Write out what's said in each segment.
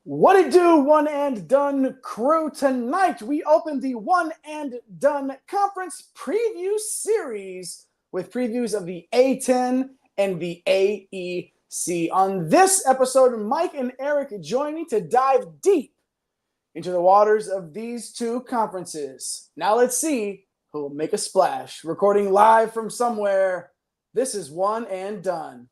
What it do, one and done crew? Tonight we open the one and done conference preview series with previews of the A10 and the AEC. On this episode, Mike and Eric join me to dive deep into the waters of these two conferences. Now let's see who will make a splash. Recording live from somewhere, this is One and Done.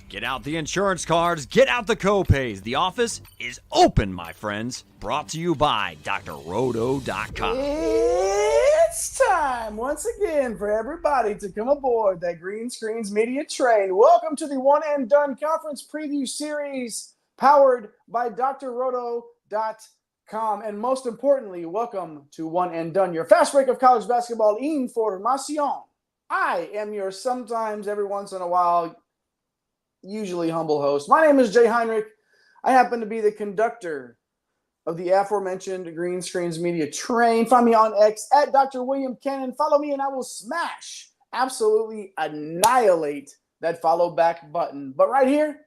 Get out the insurance cards, get out the copays. The office is open, my friends. Brought to you by drroto.com. It's time once again for everybody to come aboard that Green Screens Media train. Welcome to the One and Done Conference Preview Series powered by drroto.com. And most importantly, welcome to One and Done, your fast break of college basketball information. I am your sometimes, every once in a while, usually humble host. My name is Jay Heinrich. I happen to be the conductor of the aforementioned Green Screens Media train. Find me on X at Dr. William Cannon. Follow me and I will smash, absolutely annihilate that follow back button. But right here,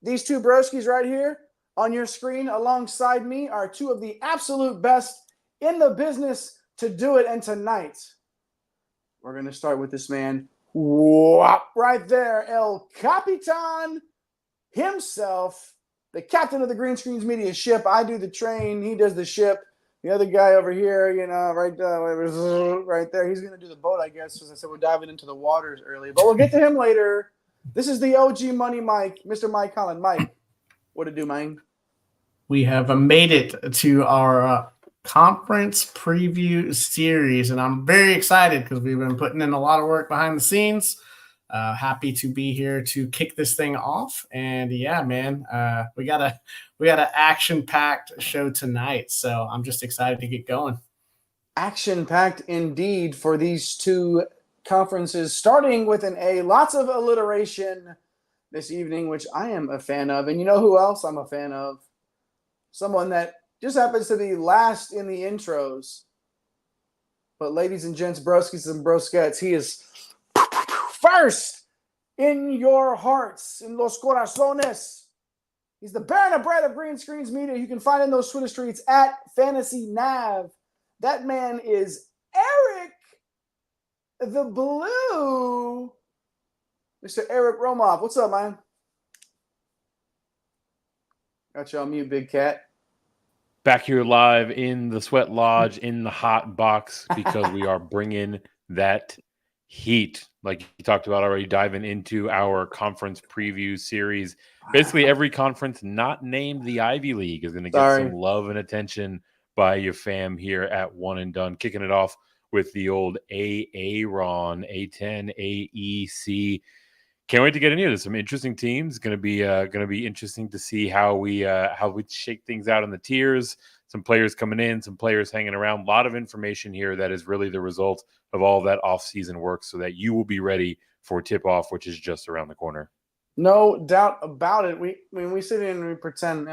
these two broskies right here on your screen alongside me are two of the absolute best in the business to do it. And tonight, we're going to start with this man. Whop, right there, El Capitan himself, the captain of the Green Screens Media ship. I do the train, he does the ship. The other guy over here, right there, he's going to do the boat, I guess. As I said, we're diving into the waters early, but we'll get to him later. This is the OG Money Mike, Mr. Mike Collin. Mike, what it do, man? We have made it to our conference preview series, and I'm very excited because we've been putting in a lot of work behind the scenes. Happy to be here to kick this thing off, and yeah, man, we got an action-packed show tonight, so I'm just excited to get going. Action-packed indeed for these two conferences, starting with an A. Lots of alliteration this evening, which I am a fan of, and you know who else I'm a fan of? Someone that just happens to be last in the intros. But ladies and gents, broskies and broskettes, he is first in your hearts, in los corazones. He's the Baron of Bread of Green Screens Media. You can find in those Twitter streets at Fantasy Nav. That man is Eric the Blue. Mr. Eric Romoff. What's up, man? Got you on mute, big cat. Back here live in the Sweat Lodge in the hot box because we are bringing that heat, like you talked about already, diving into our conference preview series. Basically, every conference not named the Ivy League is going to get some love and attention by your fam here at One and Done. Kicking it off with the old A10, AEC. Can't wait to get into this. Some interesting teams. Going to be interesting to see how we shake things out in the tiers. Some players coming in, some players hanging around. A lot of information here that is really the result of all of that off-season work, so that you will be ready for tip-off, which is just around the corner. No doubt about it. We sit in and we pretend,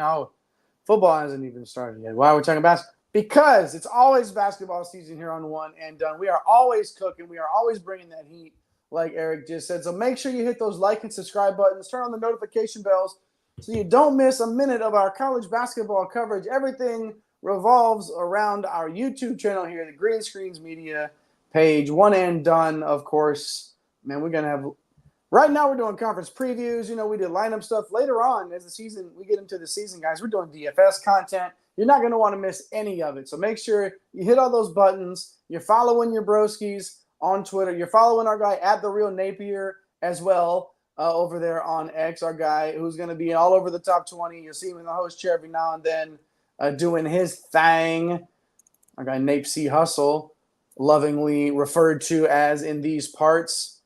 football hasn't even started yet. Why are we talking basketball? Because it's always basketball season here on One and Done. We are always cooking. We are always bringing that heat, like Eric just said. So make sure you hit those like and subscribe buttons. Turn on the notification bells so you don't miss a minute of our college basketball coverage. Everything revolves around our YouTube channel here, the Green Screens Media page. One and Done, of course. Man, we're going to have – right now we're doing conference previews. We did lineup stuff. Later on as we get into the season, guys, we're doing DFS content. You're not going to want to miss any of it. So make sure you hit all those buttons. You're following your broskies on Twitter. You're following our guy at The Real Napier as well over there on X, our guy who's going to be all over the top 20. You'll see him in the host chair every now and then doing his thing. Our guy Nape C. Hustle, lovingly referred to as in these parts.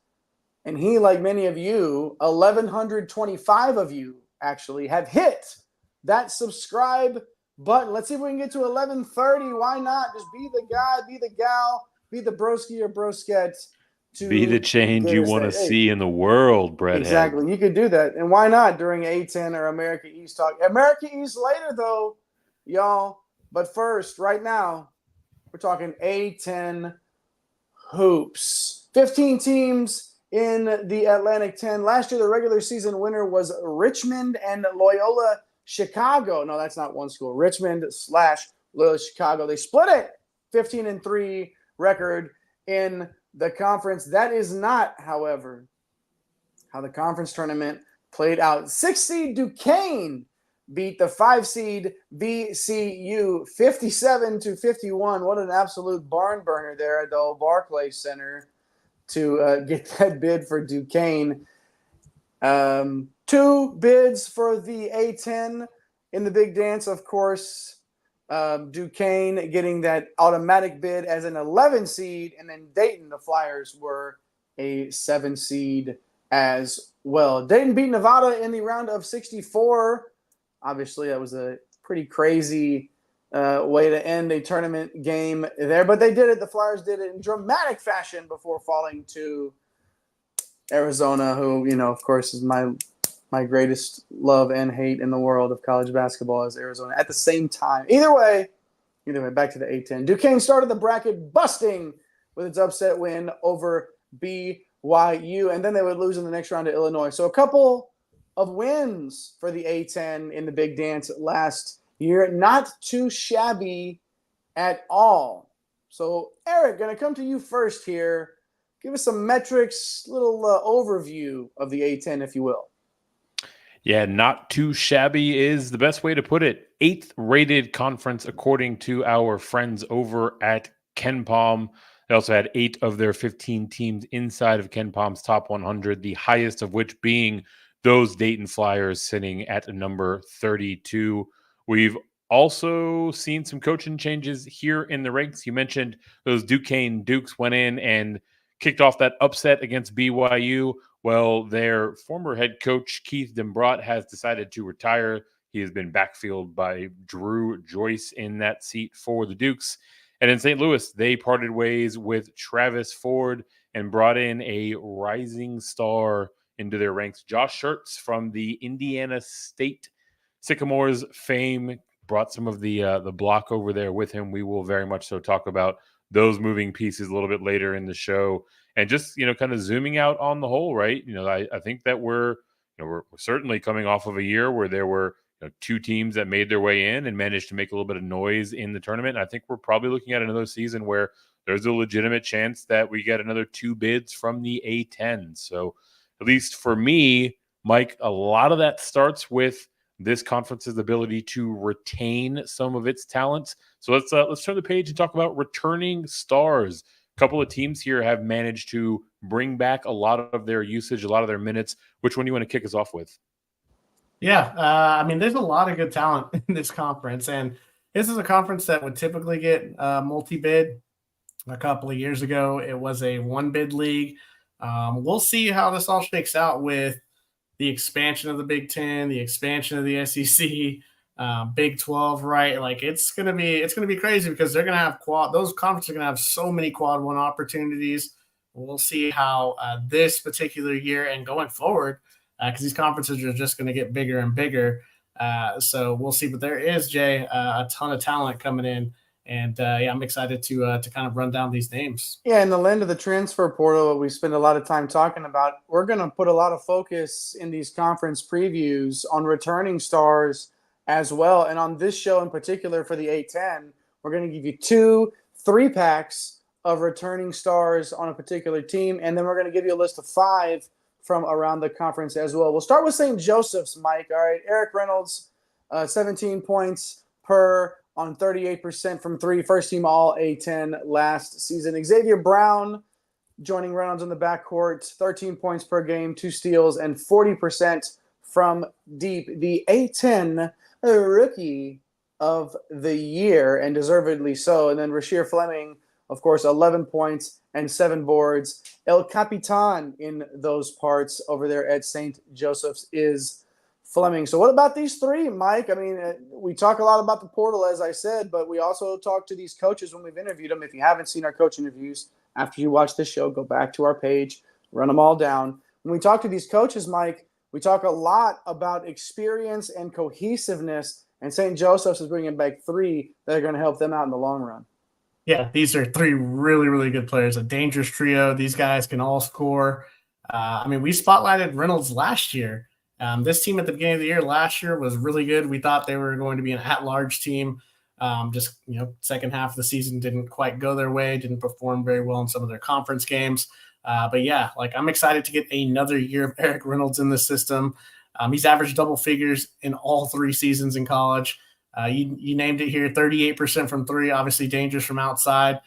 And he, like many of you, 1,125 of you actually have hit that subscribe button. Let's see if we can get to 1,130. Why not? Just be the guy, be the gal, be the broski or broskette. Be the change you want to see in the world, Brett. Exactly. You could do that. And why not during A10 or America East Talk? America East later, though, y'all. But first, right now, we're talking A10 hoops. 15 teams in the Atlantic 10. Last year, the regular season winner was Richmond and Loyola Chicago. No, that's not one school. Richmond/Loyola Chicago. They split it, 15-3 record in the conference. That is not, however, how the conference tournament played out. 6 seed Duquesne beat the 5 seed VCU 57-51. What an absolute barn burner there at the old Barclays Center to get that bid for Duquesne. 2 bids for the A10 in the big dance, of course. Duquesne getting that automatic bid as an 11 seed, and then Dayton, the Flyers, were a 7 seed as well. Dayton beat Nevada in the round of 64. Obviously, that was a pretty crazy way to end a tournament game there, but they did it. The Flyers did it in dramatic fashion before falling to Arizona, who, of course, is my greatest love and hate in the world of college basketball is Arizona at the same time. Either way, back to the A10. Duquesne started the bracket busting with its upset win over BYU, and then they would lose in the next round to Illinois. So a couple of wins for the A10 in the big dance last year. Not too shabby at all. So, Eric, going to come to you first here. Give us some metrics, little overview of the A10, if you will. Yeah, not too shabby is the best way to put it. 8th rated conference according to our friends over at KenPom. They also had 8 of their 15 teams inside of KenPom's top 100, the highest of which being those Dayton Flyers sitting at number 32. We've also seen some coaching changes here in the ranks. You mentioned those Duquesne Dukes went in and kicked off that upset against BYU. Well, their former head coach, Keith Dembrot, has decided to retire. He has been backfilled by Drew Joyce in that seat for the Dukes. And in St. Louis, they parted ways with Travis Ford and brought in a rising star into their ranks. Josh Schertz from the Indiana State Sycamores fame brought some of the block over there with him. We will very much so talk about those moving pieces a little bit later in the show. And just, kind of zooming out on the whole, right? I think that we're certainly coming off of a year where there were 2 teams that made their way in and managed to make a little bit of noise in the tournament. And I think we're probably looking at another season where there's a legitimate chance that we get another 2 bids from the A10. So at least for me, Mike, a lot of that starts with this conference's ability to retain some of its talents. So let's turn the page and talk about returning stars. A couple of teams here have managed to bring back a lot of their usage, a lot of their minutes. Which one do you want to kick us off with? Yeah, there's a lot of good talent in this conference, and this is a conference that would typically get multi-bid. A couple of years ago, it was a 1-bid league. We'll see how this all shakes out with the expansion of the Big Ten, the expansion of the SEC, Big 12, right? Like it's gonna be crazy because they're gonna have those conferences are gonna have so many quad 1 opportunities. We'll see how this particular year and going forward, because these conferences are just going to get bigger and bigger. So we'll see. But there is, Jay, a ton of talent coming in. And, I'm excited to kind of run down these names. Yeah, in the land of the transfer portal, we spend a lot of time talking about, we're going to put a lot of focus in these conference previews on returning stars as well. And on this show in particular for the A10, we're going to give you 2 3-packs of returning stars on a particular team. And then we're going to give you a list of 5 from around the conference as well. We'll start with St. Joseph's, Mike. All right, Eric Reynolds, 17 points per on 38% from 3, first team all A10 last season. Xavier Brown joining Reynolds in the backcourt, 13 points per game, 2 steals, and 40% from deep. The A10 rookie of the year, and deservedly so. And then Rasheer Fleming, of course, 11 points and 7 boards. El Capitan in those parts over there at St. Joseph's is Fleming. So what about these 3, Mike? We talk a lot about the portal, as I said, but we also talk to these coaches when we've interviewed them. If you haven't seen our coach interviews, after you watch this show, go back to our page, run them all down. When we talk to these coaches, Mike, we talk a lot about experience and cohesiveness, and St. Joseph's is bringing back 3 that are going to help them out in the long run. Yeah, these are 3 really, really good players, a dangerous trio. These guys can all score. We spotlighted Reynolds last year. This team at the beginning of the year last year was really good. We thought they were going to be an at-large team. Second half of the season didn't quite go their way, didn't perform very well in some of their conference games. I'm excited to get another year of Eric Reynolds in the system. He's averaged double figures in all 3 seasons in college. You named it here, 38% from 3, obviously dangerous from outside.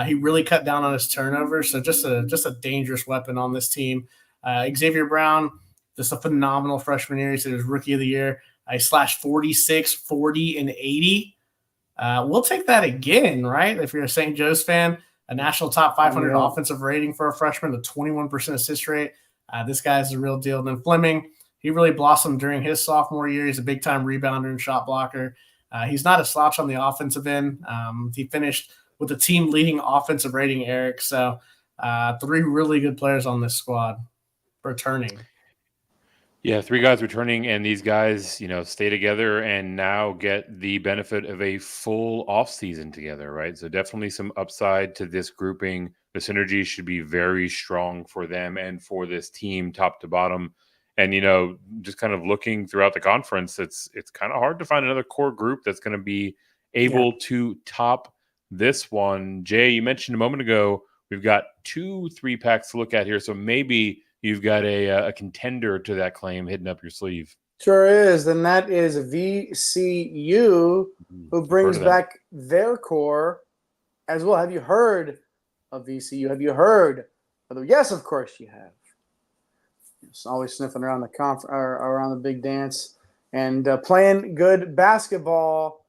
He really cut down on his turnovers, so just a dangerous weapon on this team. Xavier Brown, just a phenomenal freshman year. He said he was rookie of the year. He slashed 46, 40, and 80. We'll take that again, right? If you're a St. Joe's fan, a national top 500 offensive rating for a freshman, a 21% assist rate. This guy's a real deal. And then Fleming, he really blossomed during his sophomore year. He's a big-time rebounder and shot blocker. He's not a slouch on the offensive end. He finished with the team leading offensive rating, Eric. So 3 really good players on this squad returning. Yeah, 3 guys returning, and these guys, stay together and now get the benefit of a full offseason together, right? So definitely some upside to this grouping. The synergy should be very strong for them and for this team, top to bottom. And, just kind of looking throughout the conference, it's kind of hard to find another core group that's going to be able to top this one. Jay, you mentioned a moment ago, we've got 2 3-packs to look at here. So maybe you've got a contender to that claim hidden up your sleeve. Sure is. And that is VCU, who brings back their core as well. Have you heard of VCU? Have you heard of them? Yes, of course you have. It's always sniffing around the around the big dance and playing good basketball.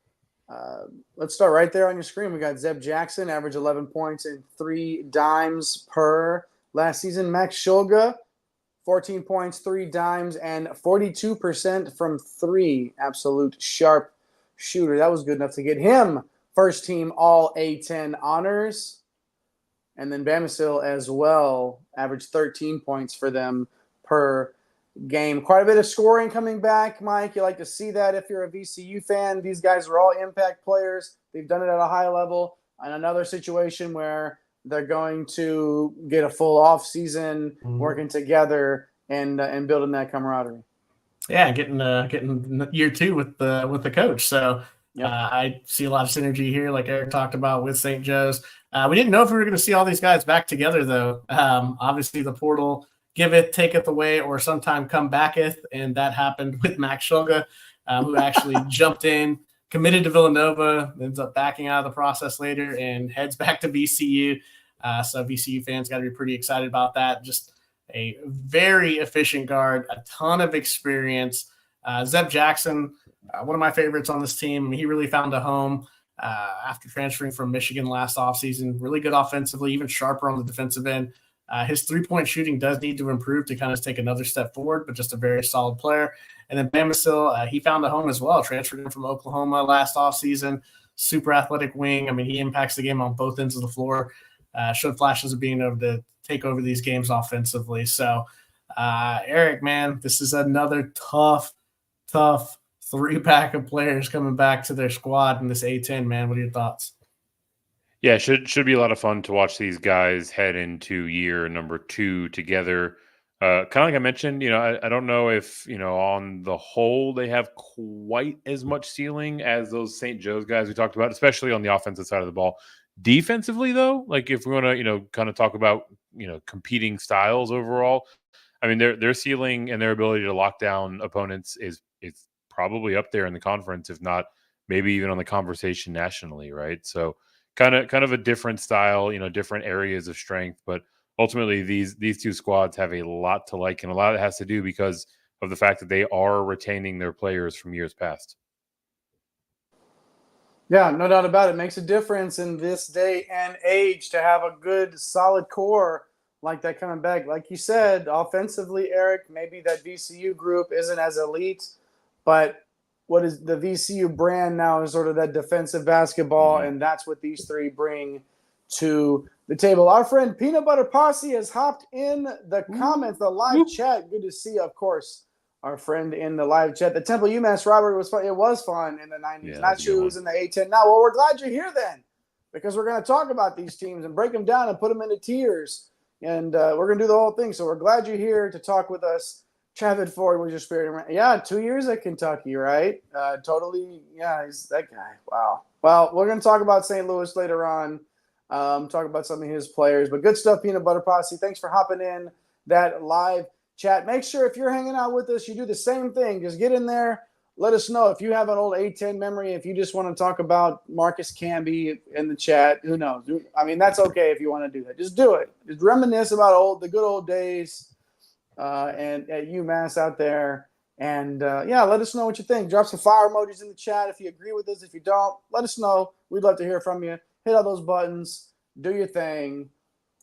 Let's start right there on your screen. We got Zeb Jackson, average 11 points and 3 dimes per last season. Max Shulga, 14 points, 3 dimes, and 42% from 3. Absolute sharp shooter. That was good enough to get him first team all A10 honors. And then Bamisil as well, averaged 13 points for them per game. Quite a bit of scoring coming back, Mike. You like to see that if you're a VCU fan. These guys are all impact players. They've done it at a high level. And another situation where they're going to get a full off season working together and building that camaraderie. Yeah, getting year 2 with the coach. So I see a lot of synergy here, like Eric talked about with St. Joe's. We didn't know if we were going to see all these guys back together, though. Obviously, the portal giveth, taketh away, or sometime come backeth, and that happened with Max Shulga, who actually jumped in, committed to Villanova, ends up backing out of the process later, and heads back to VCU. So VCU fans got to be pretty excited about that. Just a very efficient guard, a ton of experience. Zeb Jackson, one of my favorites on this team. He really found a home after transferring from Michigan last offseason. Really good offensively, even sharper on the defensive end. His 3-point shooting does need to improve to kind of take another step forward, but just a very solid player. And then Bamisil, he found a home as well, transferred in from Oklahoma last offseason. Super athletic wing. He impacts the game on both ends of the floor. Showed flashes of being able to take over these games offensively. So, Eric, man, this is another tough 3-pack of players coming back to their squad in this A10, man. What are your thoughts? Yeah, should be a lot of fun to watch these guys head into year number 2 together. Kind of like I mentioned, I don't know if, on the whole, they have quite as much ceiling as those St. Joe's guys we talked about, especially on the offensive side of the ball. Defensively, though, like if we want to, kind of talk about, competing styles overall, their ceiling and their ability to lock down opponents is probably up there in the conference, if not maybe even on the conversation nationally, right? So kind of a different style, different areas of strength, but ultimately these 2 squads have a lot to like, and a lot of it has to do because of the fact that they are retaining their players from years past. Yeah, no doubt about it. It makes a difference in this day and age to have a good, solid core like that coming back. Like you said, offensively, Eric, maybe that VCU group isn't as elite, but what is the VCU brand now is sort of that defensive basketball, and that's what these 3 bring to the table. Our friend Peanut Butter Posse has hopped in the comments, the live chat. Good to see, of course, our friend in the live chat. The Temple UMass robbery was fun. It was fun in the 90s. Yeah, Not sure it was in the A10 now. Well, we're glad you're here then, because we're going to talk about these teams and break them down and put them into tiers. and we're going to do the whole thing. So we're glad you're here to talk with us. Travis Ford was your spirit. Yeah, 2 years at Kentucky, right? Totally. Yeah, he's that guy. Wow. Well, we're going to talk about St. Louis later on, talk about some of his players. But good stuff, Peanut Butter Posse. Thanks for hopping in that live chat. Make sure if you're hanging out with us, you do the same thing. Just get in there. Let us know if you have an old A10 memory. If you just want to talk about Marcus Camby in the chat, who knows? I mean, that's okay if you want to do that. Just do it. Just reminisce about the good old days. And at UMass out there. And, let us know what you think. Drop some fire emojis in the chat if you agree with us. If you don't, let us know. We'd love to hear from you. Hit all those buttons. Do your thing.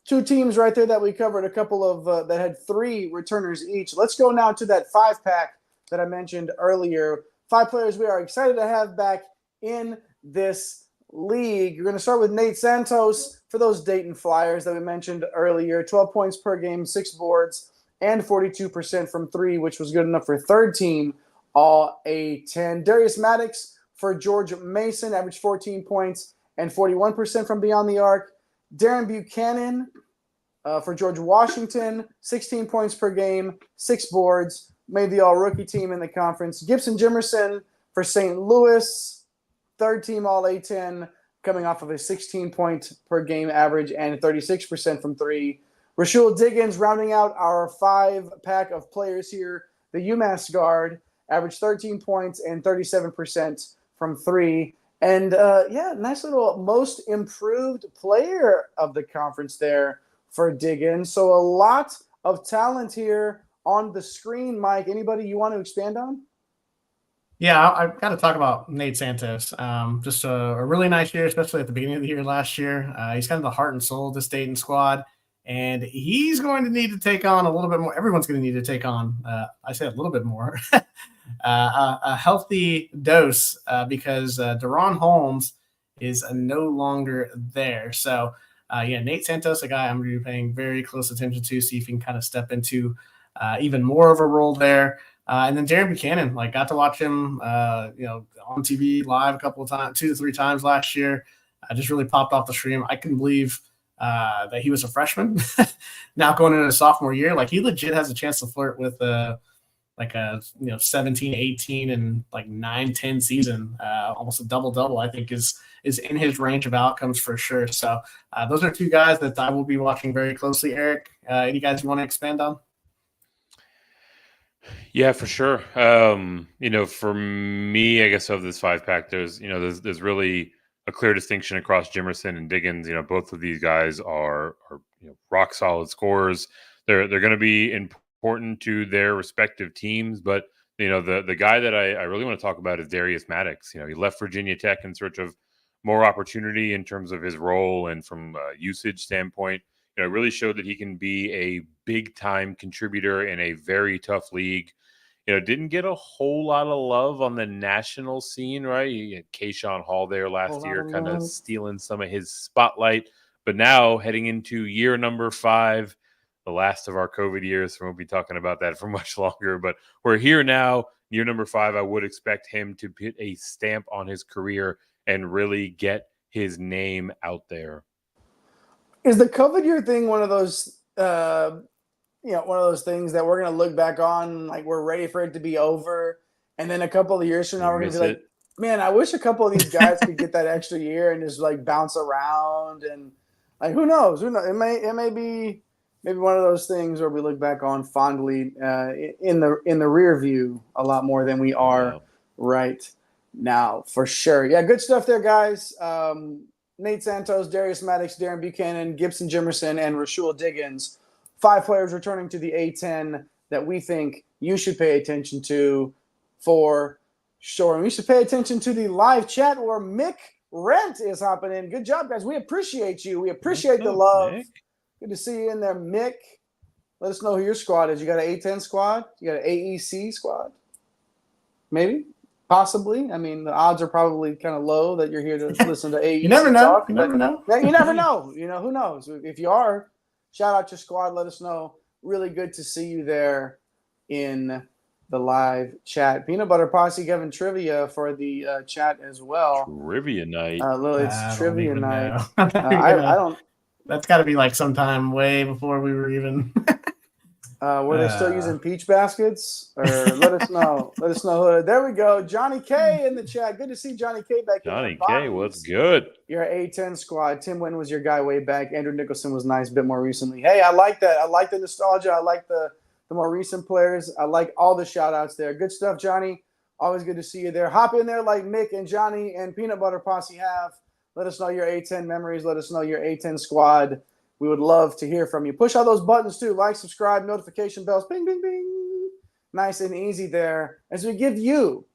2 teams right there that we covered, a couple of that had 3 returners each. Let's go now to that 5-pack that I mentioned earlier. 5 players we are excited to have back in this league. You're going to start with Nate Santos for those Dayton Flyers that we mentioned earlier. 12 points per game, 6 boards, and 42% from 3, which was good enough for third team all A10. Darius Maddox for George Mason, averaged 14 points and 41% from beyond the arc. Darren Buchanan for George Washington, 16 points per game, 6 boards, made the all-rookie team in the conference. Gibson Jimerson for St. Louis, third team all A10, coming off of a 16-point per game average and 36% from 3. Rashul Diggins rounding out our 5-pack of players here. The UMass guard averaged 13 points and 37% from 3. And, nice little most improved player of the conference there for Diggins. So a lot of talent here on the screen. Mike, anybody you want to expand on? Yeah, I've got to talk about Nate Santos. Just a really nice year, especially at the beginning of the year last year. He's kind of the heart and soul of this Dayton squad. And he's going to need to take on a little bit more. Everyone's going to need to take on, I say a little bit more, a healthy dose because Deron Holmes is no longer there. So, Nate Santos, a guy I'm going to be paying very close attention to, see if he can kind of step into even more of a role there. And then Darren Buchanan, got to watch him, on TV live a couple of times, 2 to 3 times last year. Just really popped off the stream. I couldn't believe that he was a freshman now going into his sophomore year. He legit has a chance to flirt with 17, 18 and 9, 10 season, almost a double I think is in his range of outcomes for sure. So those are 2 guys that I will be watching very closely. Eric, any guys you want to expand on? Yeah, for sure. For me, I guess of this 5-pack, there's really a clear distinction across Jimerson and Diggins. Both of these guys are rock solid scorers. They're going to be important to their respective teams, but the guy that I really want to talk about is Darius Maddox. He left Virginia Tech in search of more opportunity in terms of his role and from a usage standpoint. Really showed that he can be a big time contributor in a very tough league. Didn't get a whole lot of love on the national scene, right? You had Kayshawn Hall there last year, kind of stealing some of his spotlight. But now, heading into year number 5, the last of our COVID years, we won't be talking about that for much longer. But we're here now, year number 5. I would expect him to put a stamp on his career and really get his name out there. Is the COVID year thing one of those things that we're going to look back on, we're ready for it to be over, and then a couple of years from now we're going to be like, man, I wish a couple of these guys could get that extra year and just bounce around, and who knows? It may be maybe one of those things where we look back on fondly in the rear view a lot more than we are right now, for sure. Yeah, good stuff there, guys. Nate Santos, Darius Maddox, Darren Buchanan, Gibson Jimerson, and Rashul Diggins. 5 players returning to the A10 that we think you should pay attention to for sure. And we should pay attention to the live chat where Mick Rent is hopping in. Good job, guys. We appreciate you. We appreciate the love. Mick? Good to see you in there, Mick. Let us know who your squad is. You got an A10 squad? You got an AEC squad? Maybe? Possibly. I mean, the odds are probably kind of low that you're here to listen to AEC You never know. talk. You never know. You never know. Who knows? If you are, shout out your squad. Let us know. Really good to see you there in the live chat. Peanut Butter Posse giving trivia for the chat as well. Trivia night. It's trivia night. That's got to be like sometime way before we were even. Were they still using peach baskets? Or let us know. Let us know. There we go. Johnny K in the chat. Good to see Johnny K back in Johnny there. K, what's good? Your A10 squad. Tim Winton was your guy way back. Andrew Nicholson was nice a bit more recently. Hey, I like that. I like the nostalgia. I like the more recent players. I like all the shout outs there. Good stuff, Johnny. Always good to see you there. Hop in there like Mick and Johnny and Peanut Butter Posse have. Let us know your A10 memories. Let us know your A10 squad. We would love to hear from you. Push all those buttons too. Like, subscribe, notification bells. Bing, bing, bing. Nice and easy there. As we give you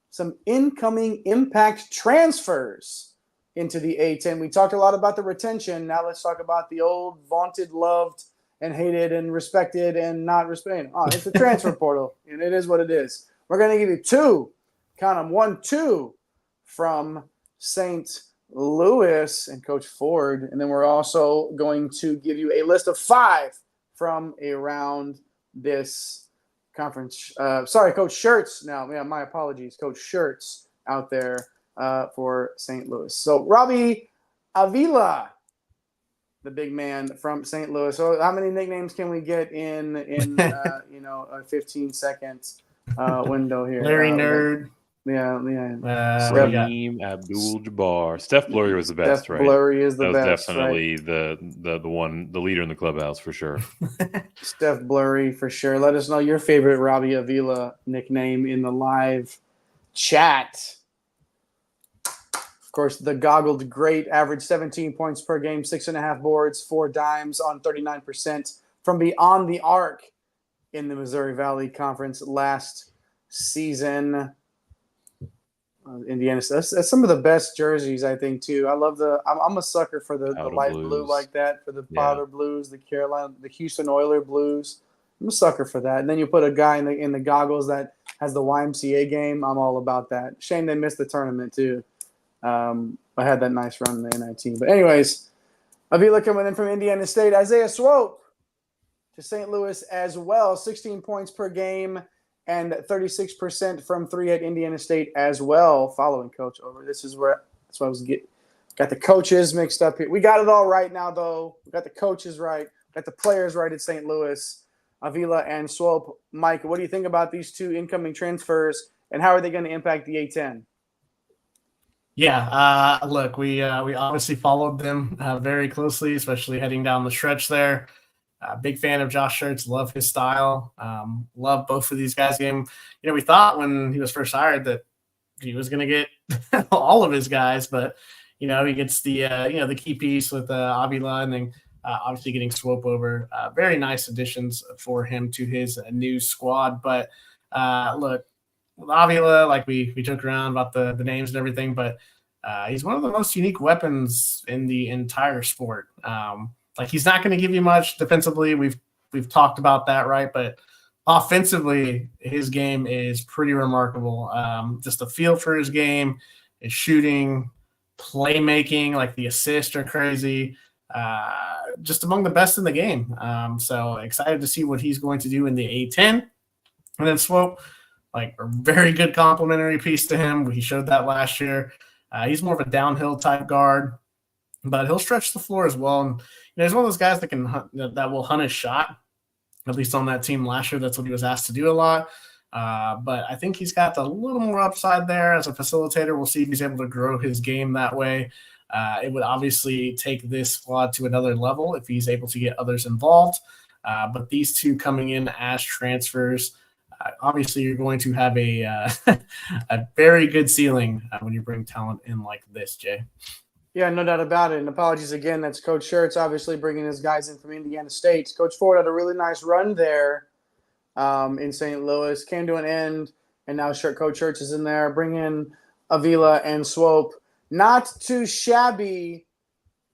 some incoming impact transfers into the A10. We talked a lot about the retention. Now let's talk about the old vaunted, loved, and hated and respected and not respected. Oh, it's the transfer portal, and it is what it is. We're going to give you two, count them, 1, 2 from St. Louis and Coach Ford. And then we're also going to give you a list of 5 from around this conference. Coach Shirts now. Yeah, my apologies. Coach Shirts out there for St. Louis. So Robbie Avila, the big man from St. Louis. So how many nicknames can we get in a 15-second window here? Larry Nerd. Yeah. Kareem Abdul-Jabbar. Steph Blurry was the best, Steph right? Blurry is the that best. was definitely right? the leader in the clubhouse for sure. Steph Blurry for sure. Let us know your favorite Robbie Avila nickname in the live chat. Of course, the goggled great, average 17 points per game, 6.5 boards, 4 dimes on 39% from beyond the arc in the Missouri Valley Conference last season. Indiana. That's some of the best jerseys, I think, too. I love I'm a sucker for the light blues. blue like that, for the powder blues, the Houston Oiler blues. I'm a sucker for that. And then you put a guy in the goggles that has the YMCA game. I'm all about that. Shame they missed the tournament, too. I had that nice run in the NIT. But anyways, Avila coming in from Indiana State. Isaiah Swope to St. Louis as well. 16 points per game and 36% from 3 at Indiana State as well. Following Coach over. That's why I was got the coaches mixed up here. We got it all right now, though. We got the coaches right. Got the players right at St. Louis. Avila and Swope. Mike, what do you think about these two incoming transfers, and how are they going to impact the A10? Yeah, look, we obviously followed them very closely, especially heading down the stretch there. Big fan of Josh Shirts. Love his style. Love both of these guys' game. We thought when he was first hired that he was going to get all of his guys, but he gets the key piece with Avila, and then obviously getting Swope over. Very nice additions for him to his new squad. But look, with Avila, like we joke around about the names and everything, but he's one of the most unique weapons in the entire sport. Like, he's not going to give you much defensively. We've talked about that, right? But offensively, his game is pretty remarkable. Just the feel for his game, his shooting, playmaking, like the assists are crazy. Just among the best in the game. So excited to see what he's going to do in the A10. And then Swope, like a very good complimentary piece to him. He showed that last year. He's more of a downhill type guard, but he'll stretch the floor as well. And he's one of those guys that will hunt his shot. At least on that team last year, that's what he was asked to do a lot. But I think he's got a little more upside there as a facilitator. We'll see if he's able to grow his game that way. It would obviously take this squad to another level if he's able to get others involved. But these two coming in as transfers, obviously you're going to have a very good ceiling when you bring talent in like this, Jay. Yeah, no doubt about it. And apologies again. That's Coach Shirts, obviously bringing his guys in from Indiana State. Coach Ford had a really nice run there in St. Louis. Came to an end, and now Coach Shirts is in there, bringing Avila and Swope. Not too shabby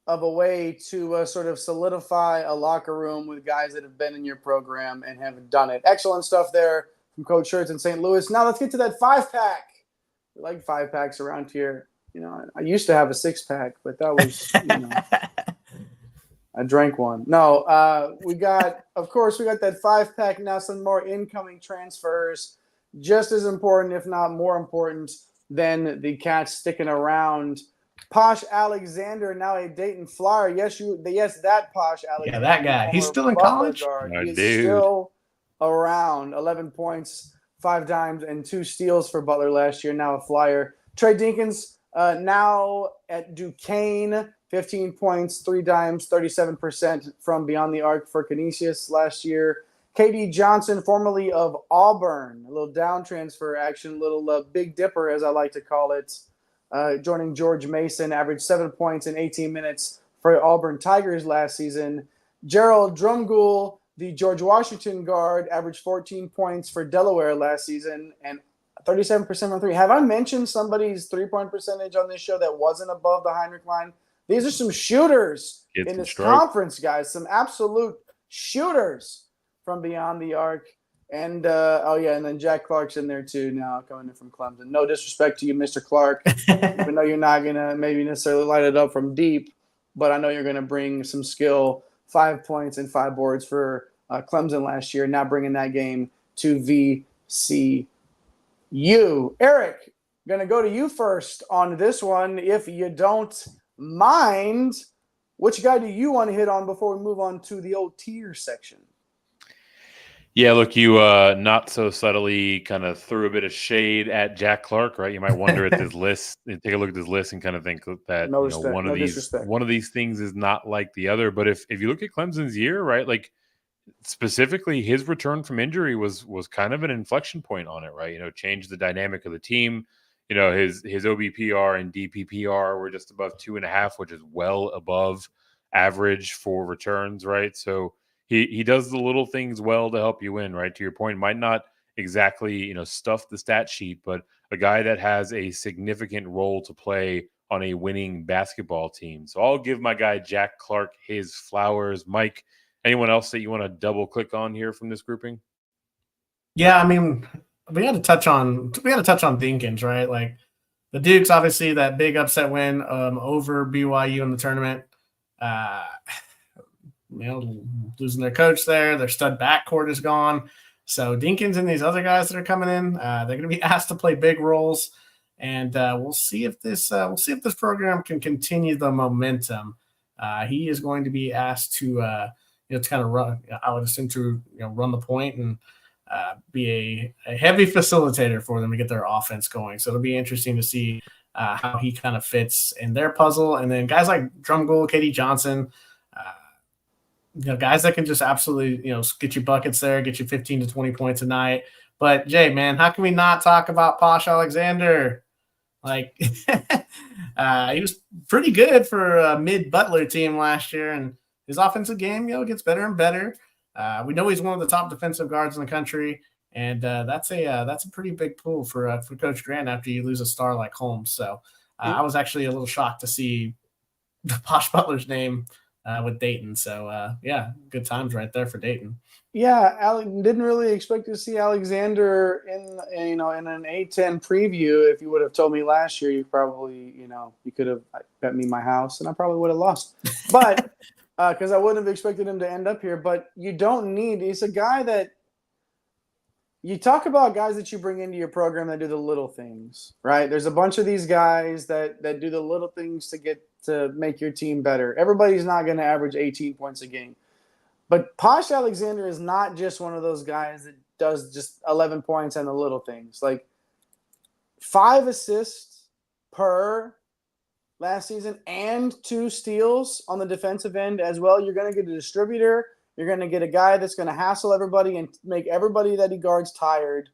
of a way to sort of solidify a locker room with guys that have been in your program and have done it. Excellent stuff there from Coach Shirts in St. Louis. Now let's get to that 5-pack. We like 5-packs around here. I used to have a 6-pack, but that was, I drank one. No, we got that 5-pack. Now some more incoming transfers, just as important, if not more important, than the Cats sticking around Posh Alexander, now a Dayton Flyer. Yes, that Posh Alexander. Yeah, that guy. He's former still in Butler college? guard. My He is dude. still around. 11 points, 5 dimes, and 2 steals for Butler last year. Now a Flyer. Trey Dinkins, now at Duquesne, 15 points, 3 dimes, 37% from beyond the arc for Canisius last year. KD Johnson, formerly of Auburn, a little down transfer action, little Big Dipper, as I like to call it, joining George Mason, averaged 7 points in 18 minutes for Auburn Tigers last season. Gerald Drumgoole, the George Washington guard, averaged 14 points for Delaware last season and 37% from 3. Have I mentioned somebody's three-point percentage on this show that wasn't above the Heinrich line? These are some shooters in this conference, guys. Some absolute shooters from beyond the arc. And, and then Jack Clark's in there too now, coming in from Clemson. No disrespect to you, Mr. Clark. Even though you're not going to maybe necessarily light it up from deep, but I know you're going to bring some skill. 5 points and 5 boards for Clemson last year, now bringing that game to VCU. Eric, going to go to you first on this one, if you don't mind. Which guy do you want to hit on before we move on to the old tier section? Yeah, look, you not so subtly kind of threw a bit of shade at Jack Clark, right? You might wonder at this list, take a look at this list and kind of think that one of these things is not like the other. But if you look at Clemson's year, right, like specifically his return from injury was kind of an inflection point on it, right? Changed the dynamic of the team. His OBPR and DPPR were just above 2.5, which is well above average for returns, right? So he does the little things well to help you win, right? To your point, might not exactly, stuff the stat sheet, but a guy that has a significant role to play on a winning basketball team. So I'll give my guy Jack Clark his flowers. Mike, anyone else that you want to double click on here from this grouping? Yeah, I mean, we had to touch on Dinkins, right? Like the Dukes, obviously that big upset win over BYU in the tournament. Losing their coach there, their stud backcourt is gone. So Dinkins and these other guys that are coming in, they're going to be asked to play big roles, and we'll see if this program can continue the momentum. He is going to be asked to kind of run. I would assume to run the point and be a heavy facilitator for them to get their offense going. So it'll be interesting to see how he kind of fits in their puzzle. And then guys like Drumgoole, KD Johnson. Guys that can just absolutely, get you buckets there, get you 15 to 20 points a night. But Jay, man, how can we not talk about Posh Alexander? Like, he was pretty good for a mid-Butler team last year, and his offensive game, gets better and better. We know he's one of the top defensive guards in the country, and that's a pretty big pull for Coach Grant after you lose a star like Holmes. So I was actually a little shocked to see Posh Butler's name with Dayton. So, good times right there for Dayton. Yeah, didn't really expect to see Alexander in an A10 preview. If you would have told me last year, you probably, you could have bet me my house, and I probably would have lost. But because I wouldn't have expected him to end up here. But you don't need – he's a guy that – you talk about guys that you bring into your program that do the little things, right? There's a bunch of these guys that do the little things to make your team better. Everybody's not going to average 18 points a game. But Posh Alexander is not just one of those guys that does just 11 points and the little things. Like 5 assists per last season and 2 steals on the defensive end as well. You're going to get a distributor. You're going to get a guy that's going to hassle everybody and make everybody that he guards tired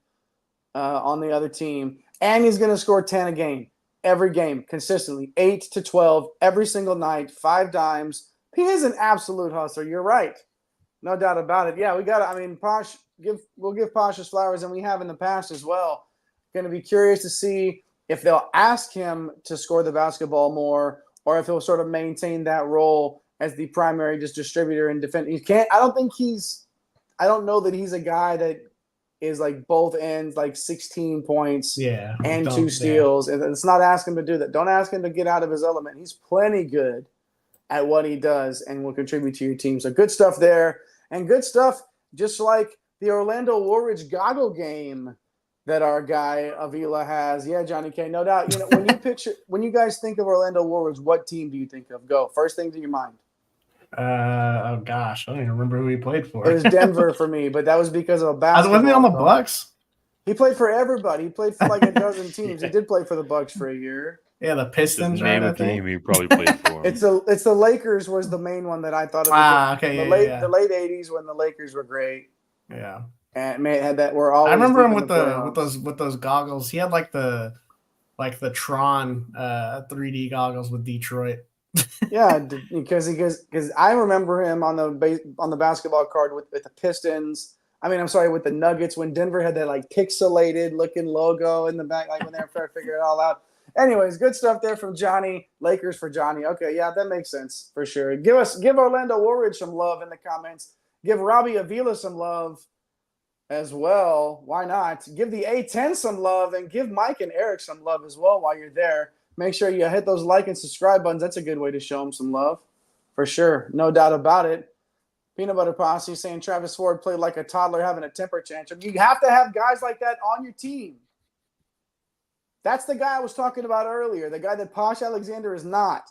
on the other team. And he's going to score 10 a game, every game, consistently, 8 to 12, every single night, 5 dimes. He is an absolute hustler. You're right. No doubt about it. Yeah, we got to – Posh, we'll give Posh his flowers, and we have in the past as well. Going to be curious to see if they'll ask him to score the basketball more or if he'll sort of maintain that role as the primary just distributor and defend. I don't know that he's a guy that is like both ends, like 16 points and 2 steals. And it's not asking him to do that. Don't ask him to get out of his element. He's plenty good at what he does and will contribute to your team. So good stuff there. And good stuff, just like the Orlando Woolridge goggle game that our guy Avila has. Yeah, Johnny K, no doubt. You know, when you guys think of Orlando Warriors, what team do you think of? Go first thing to your mind. Oh gosh, I don't even remember who he played for. It was Denver for me, but that was because of a basketball. Wasn't he on the call. Bucks? He played for everybody. He played for like a dozen teams. He did play for the Bucks for a year. Yeah, the Pistons. Just name right, a team he probably played for. It's the Lakers was the main one that I thought of. Okay, The late '80s when the Lakers were great. Yeah. And had that. We're always. I remember him with the with those goggles. He had like the Tron 3D goggles with Detroit. Yeah, because I remember him on the basketball card with the Pistons. I mean, I'm sorry, with the Nuggets when Denver had that like pixelated looking logo in the back, like when they were trying to figure it all out. Anyways, good stuff there from Johnny. Lakers for Johnny. Okay, yeah, that makes sense for sure. Give Orlando Warriors some love in the comments. Give Robbie Avila some love as well. Why not? Give the A10 some love and give Mike and Eric some love as well while you're there. Make sure you hit those like and subscribe buttons. That's a good way to show them some love for sure. No doubt about it. Peanut Butter Posse saying Travis Ford played like a toddler having a temper tantrum. You have to have guys like that on your team. That's the guy I was talking about earlier, the guy that Posh Alexander is not.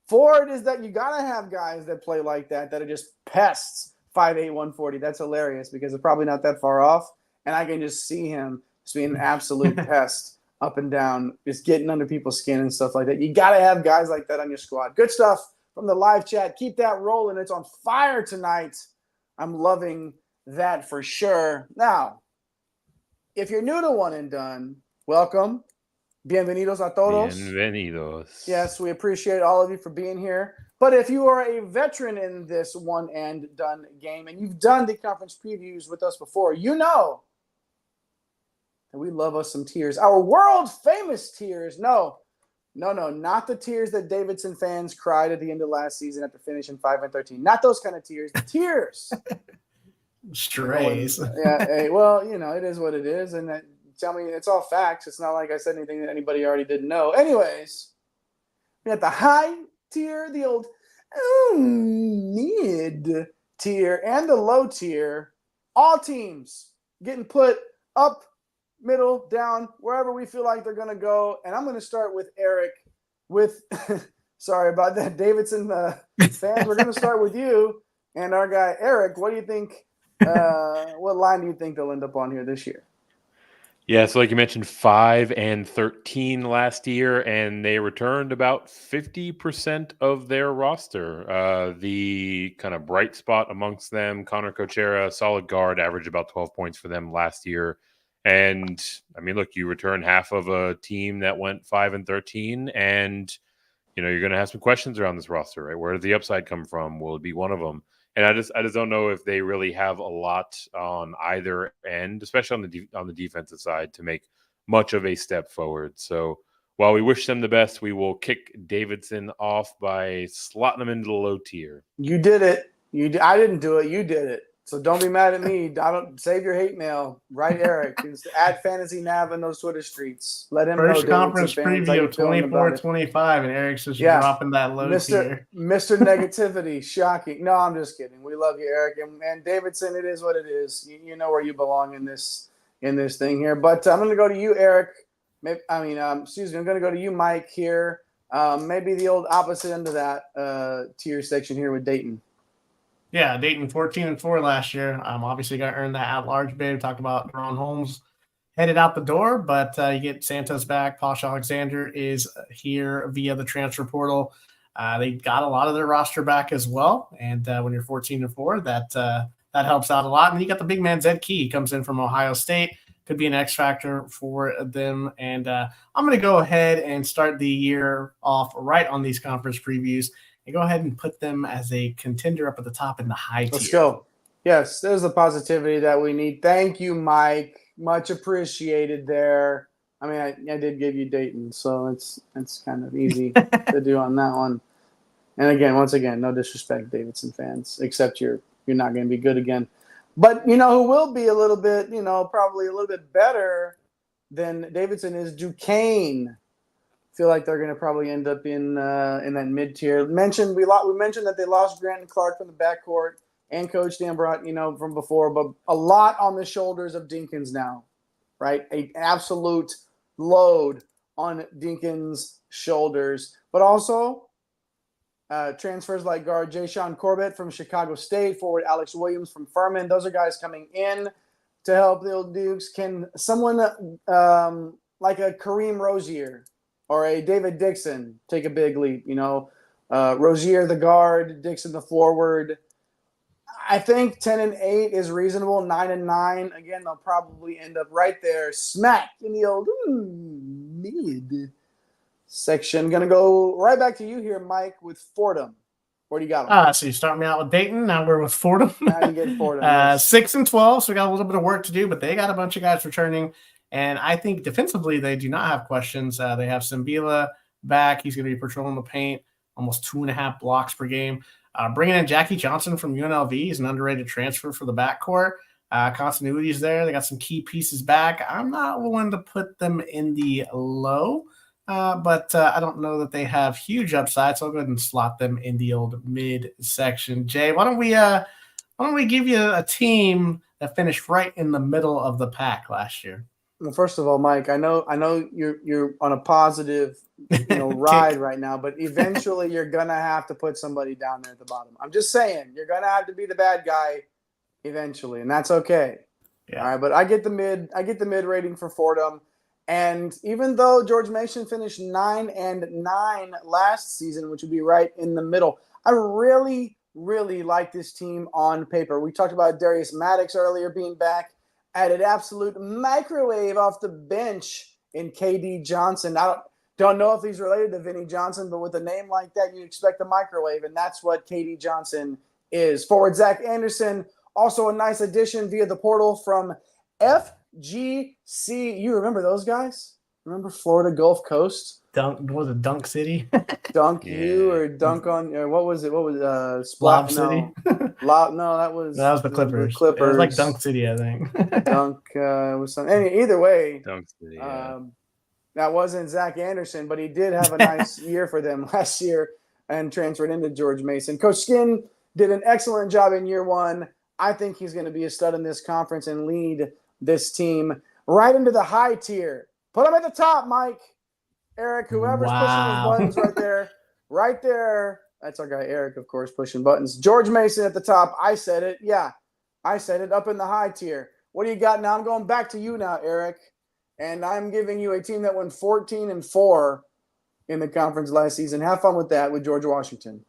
Ford is that you got to have guys that play like that are just pests. 5'8", 140. That's hilarious because they're probably not that far off. And I can just see him just being an absolute pest up and down, just getting under people's skin and stuff like that. You got to have guys like that on your squad. Good stuff from the live chat. Keep that rolling. It's on fire tonight. I'm loving that for sure. Now, if you're new to One and Done, welcome. Bienvenidos a todos. Bienvenidos. Yes, we appreciate all of you for being here. But if you are a veteran in this One and Done game and you've done the conference previews with us before, you know that we love us some tears. Our world famous tears. No, not the tears that Davidson fans cried at the end of last season after finishing 5-13. Not those kind of tears. The tears. Strays. Yeah. Hey, well, it is what it is, and tell me, it's all facts. It's not like I said anything that anybody already didn't know. Anyways, we got the high tier, the old mid tier, and the low tier. All teams getting put up, middle, down, wherever we feel like they're going to go. And I'm going to start with Eric with sorry about that, Davidson fans. We're going to start with you and our guy, Eric. What do you think? What line do you think they'll end up on here this year? Yeah, so like you mentioned, 5-13 last year, and they returned about 50% of their roster. The kind of bright spot amongst them, Connor Cochera, solid guard, averaged about 12 points for them last year. And I mean, look, you return half of a team that went 5-13, and you're going to have some questions around this roster, right? Where did the upside come from? Will it be one of them? And I just don't know if they really have a lot on either end, especially on the defensive side, to make much of a step forward. So while we wish them the best, we will kick Davidson off by slotting them into the low tier. You did it. I didn't do it. You did it. So don't be mad at me. I don't save your hate mail. Right, Eric? Add Fantasy Nav in those Twitter streets. Let him First know. Conference preview of 24-25, and Eric's just dropping that low tier. Mr. Negativity. Shocking. No, I'm just kidding. We love you, Eric. And Davidson, it is what it is. You know where you belong in this thing here. But I'm going to go to you, Eric. I'm going to go to you, Mike, here. Maybe the old opposite end of that tier section here with Dayton. Yeah, Dayton 14-4 last year. Obviously got to earn that at-large bid. We talked about Ron Holmes headed out the door, but you get Santos back. Posh Alexander is here via the transfer portal. They got a lot of their roster back as well, and when you're 14-4, that helps out a lot. And you got the big man Zed Key. He comes in from Ohio State. Could be an X factor for them. And I'm going to go ahead and start the year off right on these conference previews. Go ahead and put them as a contender up at the top in the high tier. Let's go. Yes, there's the positivity that we need. Thank you, Mike. Much appreciated there. I mean, I did give you Dayton, so it's kind of easy to do on that one. And once again, no disrespect, Davidson fans, except you're not going to be good again. But who will be a little bit, probably a little bit better than Davidson is Duquesne. Feel like they're going to probably end up in that mid tier. We mentioned that they lost Grant and Clark from the backcourt and Coach Dambrot, from before, but a lot on the shoulders of Dinkins now. right? An absolute load on Dinkins' shoulders. But also transfers like guard Jayshon Corbett from Chicago State, forward Alex Williams from Furman. Those are guys coming in to help the old Dukes. Can someone like a Kareem Rozier or a David Dixon take a big leap? Rozier the guard, Dixon the forward. I think 10-8 is reasonable. 9-9, again, they'll probably end up right there, smack in the old mid section. Going to go right back to you here, Mike, with Fordham. Where do you got them? So you start me out with Dayton. Now we're with Fordham. Now you get Fordham. Yes. 6-12, so we got a little bit of work to do, but they got a bunch of guys returning. And I think defensively, they do not have questions. They have Simbila back. He's going to be patrolling the paint, almost 2.5 blocks per game. Bringing in Jackie Johnson from UNLV. He's an underrated transfer for the backcourt. Continuity is there. They got some key pieces back. I'm not willing to put them in the low, but I don't know that they have huge upside, so I'll go ahead and slot them in the old mid section. Jay, why don't we give you a team that finished right in the middle of the pack last year? Well, first of all, Mike, I know you're on a positive ride right now, but eventually you're gonna have to put somebody down there at the bottom. I'm just saying, you're gonna have to be the bad guy eventually, and that's okay. Yeah. All right, but I get the mid rating for Fordham. And even though George Mason finished 9-9 last season, which would be right in the middle, I really, really like this team on paper. We talked about Darius Maddox earlier being back. Added absolute microwave off the bench in KD Johnson. I don't know if he's related to Vinny Johnson, but with a name like that, you expect a microwave, and that's what KD Johnson is. Forward Zach Anderson, also a nice addition via the portal from FGC. You remember those guys? Remember Florida Gulf Coast? Was it Dunk City? Dunk you or dunk on, or what was it? What was Splat? City? No, that was the Clippers. The Clippers. It was like Dunk City, I think. Dunk was something. Either way, Dunk City, yeah. That wasn't Zach Anderson, but he did have a nice year for them last year and transferred into George Mason. Coach Skin did an excellent job in year one. I think he's going to be a stud in this conference and lead this team right into the high tier. Put him at the top, Mike. Eric, whoever's pushing his buttons right there. That's our guy, Eric, of course, pushing buttons. George Mason at the top. I said it. Yeah, I said it, up in the high tier. What do you got now? I'm going back to you now, Eric, and I'm giving you a team that went 14-4 in the conference last season. Have fun with that with George Washington.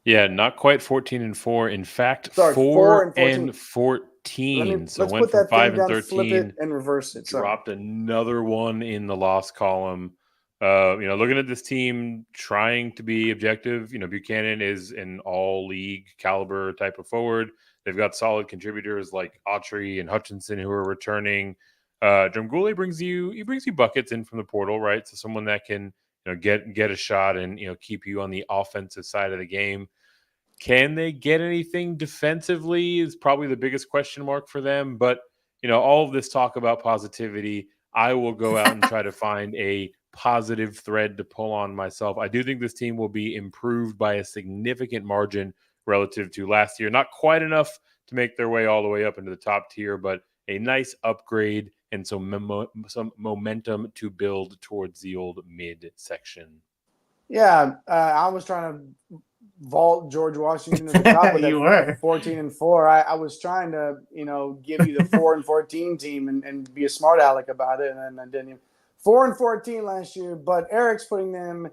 Yeah, not quite 14-4. In fact, 4-14. So went from 5-13, flip it, and reverse it. Dropped another one in the loss column. Looking at this team, trying to be objective. Buchanan is an all-league caliber type of forward. They've got solid contributors like Autry and Hutchinson who are returning. Drumgoole brings you buckets in from the portal, right? So someone that can get a shot and keep you on the offensive side of the game. Can they get anything defensively is probably the biggest question mark for them. But all of this talk about positivity, I will go out and try to find a positive thread to pull on myself. I do think this team will be improved by a significant margin relative to last year. Not quite enough to make their way all the way up into the top tier, but a nice upgrade and some momentum to build towards the old mid section. Yeah, I was trying to vault George Washington to the top with that 14-4. I was trying to, give you the 4-14 team and be a smart aleck about it, and then I didn't even. 4-14 last year, but Eric's putting them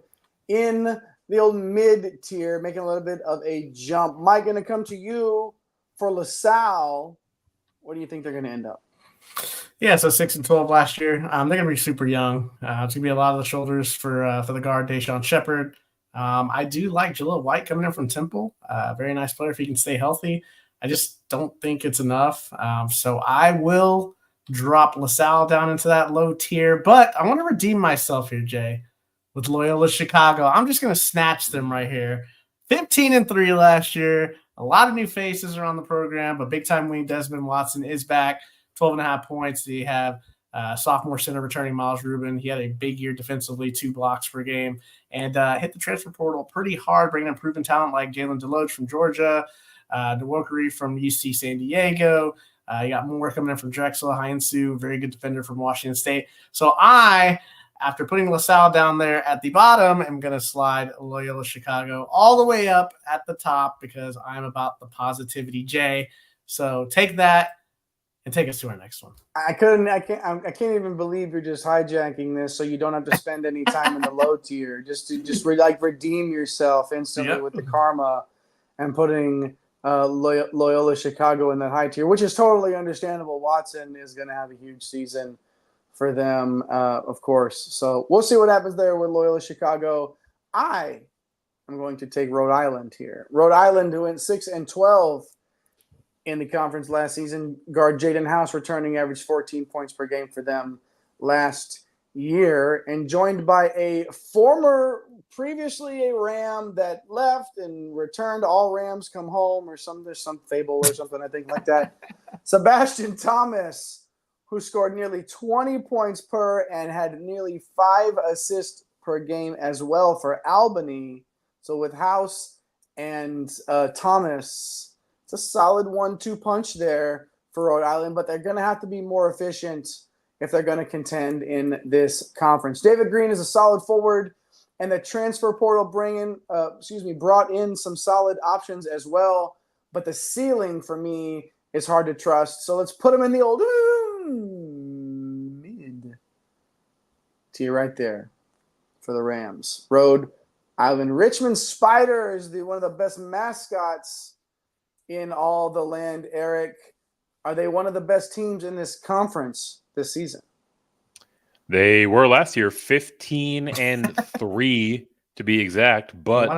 in the old mid tier, making a little bit of a jump. Mike, going to come to you for LaSalle. What do you think they're going to end up? Yeah, so 6-12 last year. They're going to be super young. It's going to be a lot of the shoulders for the guard, Deshaun Shepard. I do like Jalil White coming in from Temple. Very nice player if he can stay healthy. I just don't think it's enough. So I will drop LaSalle down into that low tier. But I want to redeem myself here, Jay, with Loyola Chicago. I'm just going to snatch them right here. 15-3 last year. A lot of new faces are on the program, but big-time wing Desmond Watson is back. 12.5 points. They have sophomore center returning Miles Rubin. He had a big year defensively, 2 blocks per game, and hit the transfer portal pretty hard, bringing in proven talent like Jalen Deloach from Georgia, Nwokery from UC San Diego, You got more coming in from Drexel, Heinzu, very good defender from Washington State. So after putting LaSalle down there at the bottom, I'm going to slide Loyola Chicago all the way up at the top because I'm about the positivity J. So take that and take us to our next one. I can't even believe you're just hijacking this so you don't have to spend any time in the low tier just to redeem yourself instantly with the karma and putting Loyola Chicago in that high tier, which is totally understandable. Watson is going to have a huge season for them, of course. So we'll see what happens there with Loyola Chicago. I am going to take Rhode Island here. Rhode Island, who went 6-12 in the conference last season. Guard Jaden House returning, average 14 points per game for them last year, and joined by a previously a Ram that left and returned. All Rams come home, or there's some fable or something, I think, like that. Sebastian Thomas, who scored nearly 20 points per and had nearly 5 assists per game as well for Albany. So with House and Thomas, it's a solid 1-2 punch there for Rhode Island, but they're going to have to be more efficient if they're going to contend in this conference. David Green is a solid forward, and the transfer portal brought in some solid options as well, but the ceiling for me is hard to trust. So let's put him in the old mid tier right there for the Rams. Rhode Island. Richmond Spiders, one of the best mascots in all the land. Eric, are they one of the best teams in this conference this season? They were last year 15-3 to be exact, but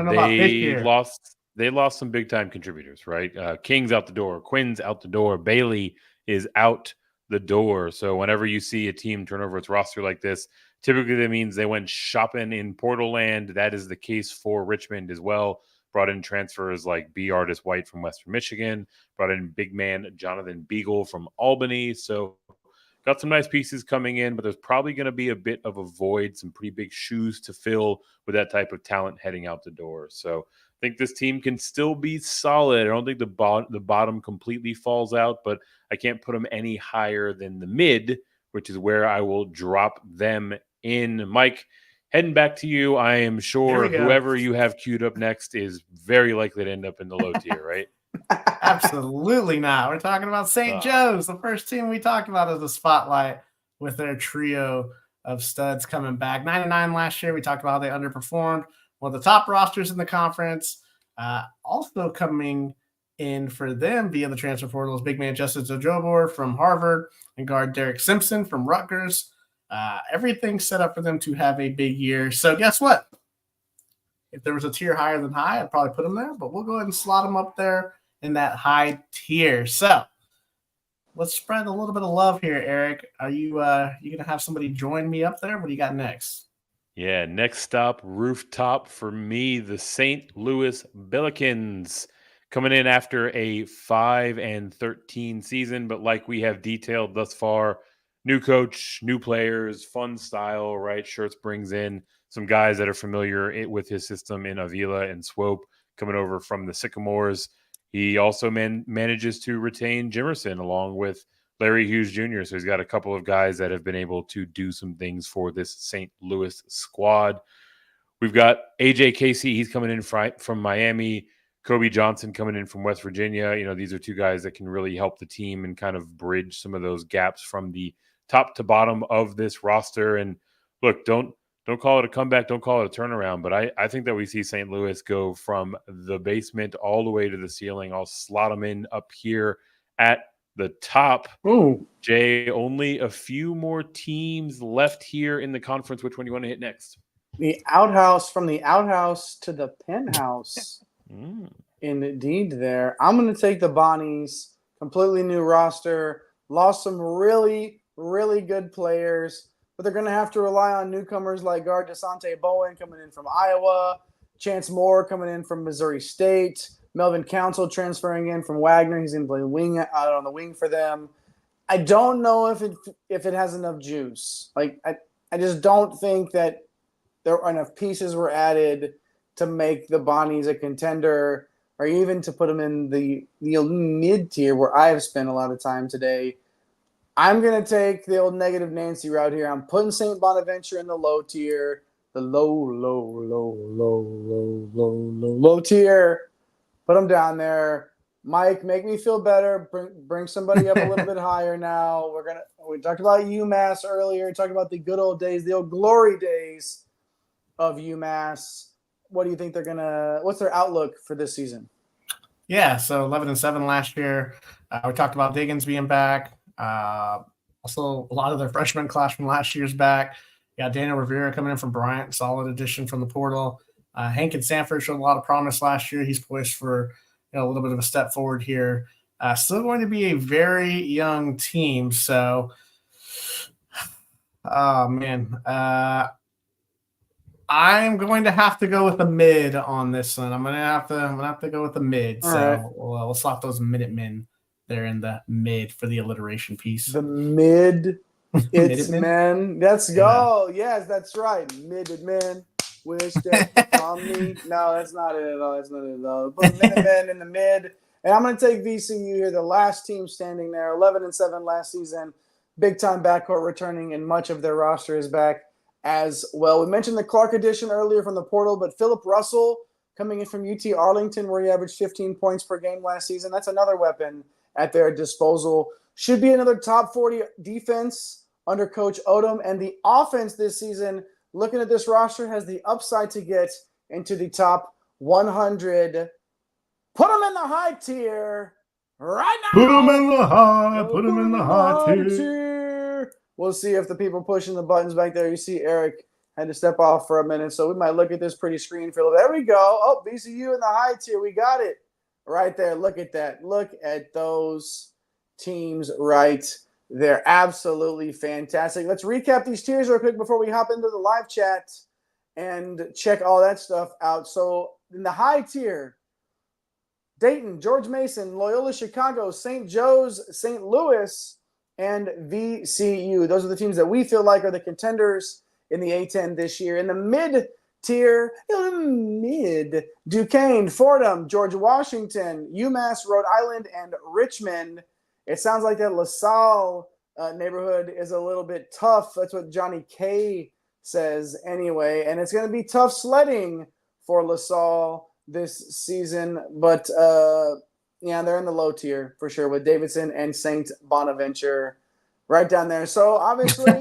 they lost some big time contributors, right? King's out the door, Quinn's out the door, Bailey is out the door. So whenever you see a team turn over its roster like this, typically that means they went shopping in Portal Land. That is the case for Richmond as well. Brought in transfers like B. Artist White from Western Michigan, brought in big man Jonathan Beagle from Albany. So got some nice pieces coming in, but there's probably going to be a bit of a void, some pretty big shoes to fill with that type of talent heading out the door. So I think this team can still be solid. I don't think the bottom completely falls out, but I can't put them any higher than the mid, which is where I will drop them in. Mike, heading back to you, I am sure whoever you have queued up next is very likely to end up in the low tier, right? Absolutely not. We're talking about St. Joe's. The first team we talked about is the Spotlight with their trio of studs coming back. 9-9 last year. We talked about how they underperformed. One of the top rosters in the conference. Also coming in for them via the transfer portal is big man Justin Zojobor from Harvard and guard Derek Simpson from Rutgers. Everything's set up for them to have a big year. So guess what? If there was a tier higher than high, I'd probably put them there, but we'll go ahead and slot them up there in that high tier. So let's spread a little bit of love here, Eric. Are you going to have somebody join me up there? What do you got next? Yeah, next stop, rooftop for me, the St. Louis Billikens, coming in after a 5-13 season, but like we have detailed thus far, new coach, new players, fun style, right? Shirts brings in some guys that are familiar with his system in Avila and Swope coming over from the Sycamores. He also manages to retain Jimerson along with Larry Hughes Jr. So he's got a couple of guys that have been able to do some things for this St. Louis squad. We've got AJ Casey. He's coming in from Miami. Kobe Johnson coming in from West Virginia. You know, these are two guys that can really help the team and kind of bridge some of those gaps from the top to bottom of this roster. And look, don't call it a comeback. Don't call it a turnaround. But I think that we see St. Louis go from the basement all the way to the ceiling. I'll slot them in up here at the top. Ooh. Jay, only a few more teams left here in the conference. Which one do you want to hit next? The outhouse, from the outhouse to the penthouse. Indeed there. I'm going to take the Bonnies. Completely new roster. Lost some really, really good players. But they're going to have to rely on newcomers like guard DeSante Bowen coming in from Iowa, Chance Moore coming in from Missouri State, Melvin Council transferring in from Wagner. He's going to play wing out on the wing for them. I don't know if it has enough juice. Like I just don't think that there are enough pieces were added to make the Bonnies a contender. or even to put them in the mid tier where I have spent a lot of time today, I'm going to take the old negative Nancy route here. I'm putting St. Bonaventure in the low tier, the low tier. Put them down there. Mike, make me feel better. Bring somebody up a little bit higher now. We talked about UMass earlier. We talked about the good old days, the old glory days of UMass. What do you think what's their outlook for this season? Yeah, so 11-7 last year. We talked about Diggins being back. Also, a lot of their freshman class from last year's back. Yeah, Daniel Rivera coming in from Bryant, solid addition from the portal. Hank and Sanford showed a lot of promise last year. He's poised for a little bit of a step forward here. Still going to be a very young team. So, oh man, I'm going to have to go with the mid on this one. I'm gonna have to go with the mid. All so right. we'll slot those Minutemen there in the mid for the alliteration piece. The mid, it's Minutemen? men. Let's go. Yes, that's right. Minutemen. Wish that on me. No, that's not it at all. That's not it at all. Put Minutemen in the mid. And I'm going to take VCU here, the last team standing there, 11-7 last season. Big time backcourt returning, and much of their roster is back as well. We mentioned the Clark addition earlier from the portal, but Philip Russell coming in from UT Arlington, where he averaged 15 points per game last season. That's another weapon at their disposal. Should be another top 40 defense under Coach Odom. And the offense this season, looking at this roster, has the upside to get into the top 100. Put them in the high tier right now. Put them in the high tier. We'll see if the people pushing the buttons back there. You see Eric had to step off for a minute, so we might look at this pretty screen for a little. There we go. Oh, VCU in the high tier. We got it right there. Look at that. Look at those teams right there. Absolutely fantastic. Let's recap these tiers real quick before we hop into the live chat and check all that stuff out. So in the high tier, Dayton, George Mason, Loyola Chicago, St. Joe's, St. Louis, and VCU. Those are the teams that we feel like are the contenders in the A10 this year. In the mid-tier, Duquesne, Fordham, George Washington, UMass, Rhode Island, and Richmond. It sounds like that LaSalle neighborhood is a little bit tough. That's what Johnny K says anyway. And it's going to be tough sledding for LaSalle this season. But, they're in the low tier for sure with Davidson and St. Bonaventure right down there. So obviously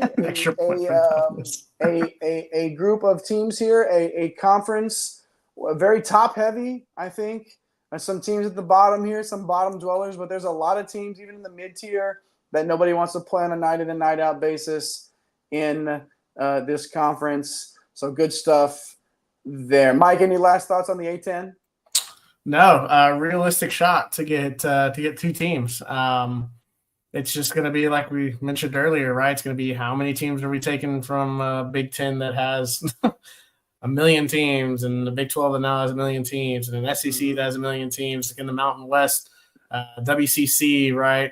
a group of teams here, a conference, very top heavy, I think. There's some teams at the bottom here, some bottom dwellers, but there's a lot of teams even in the mid tier that nobody wants to play on a night in and night out basis in this conference. So good stuff there. Mike, any last thoughts on the A10? No, realistic shot to get two teams. It's just going to be like we mentioned earlier, right? It's going to be how many teams are we taking from Big Ten that has a million teams, and the Big 12 that now has a million teams, and an SEC that has a million teams, like in the Mountain West, WCC, right?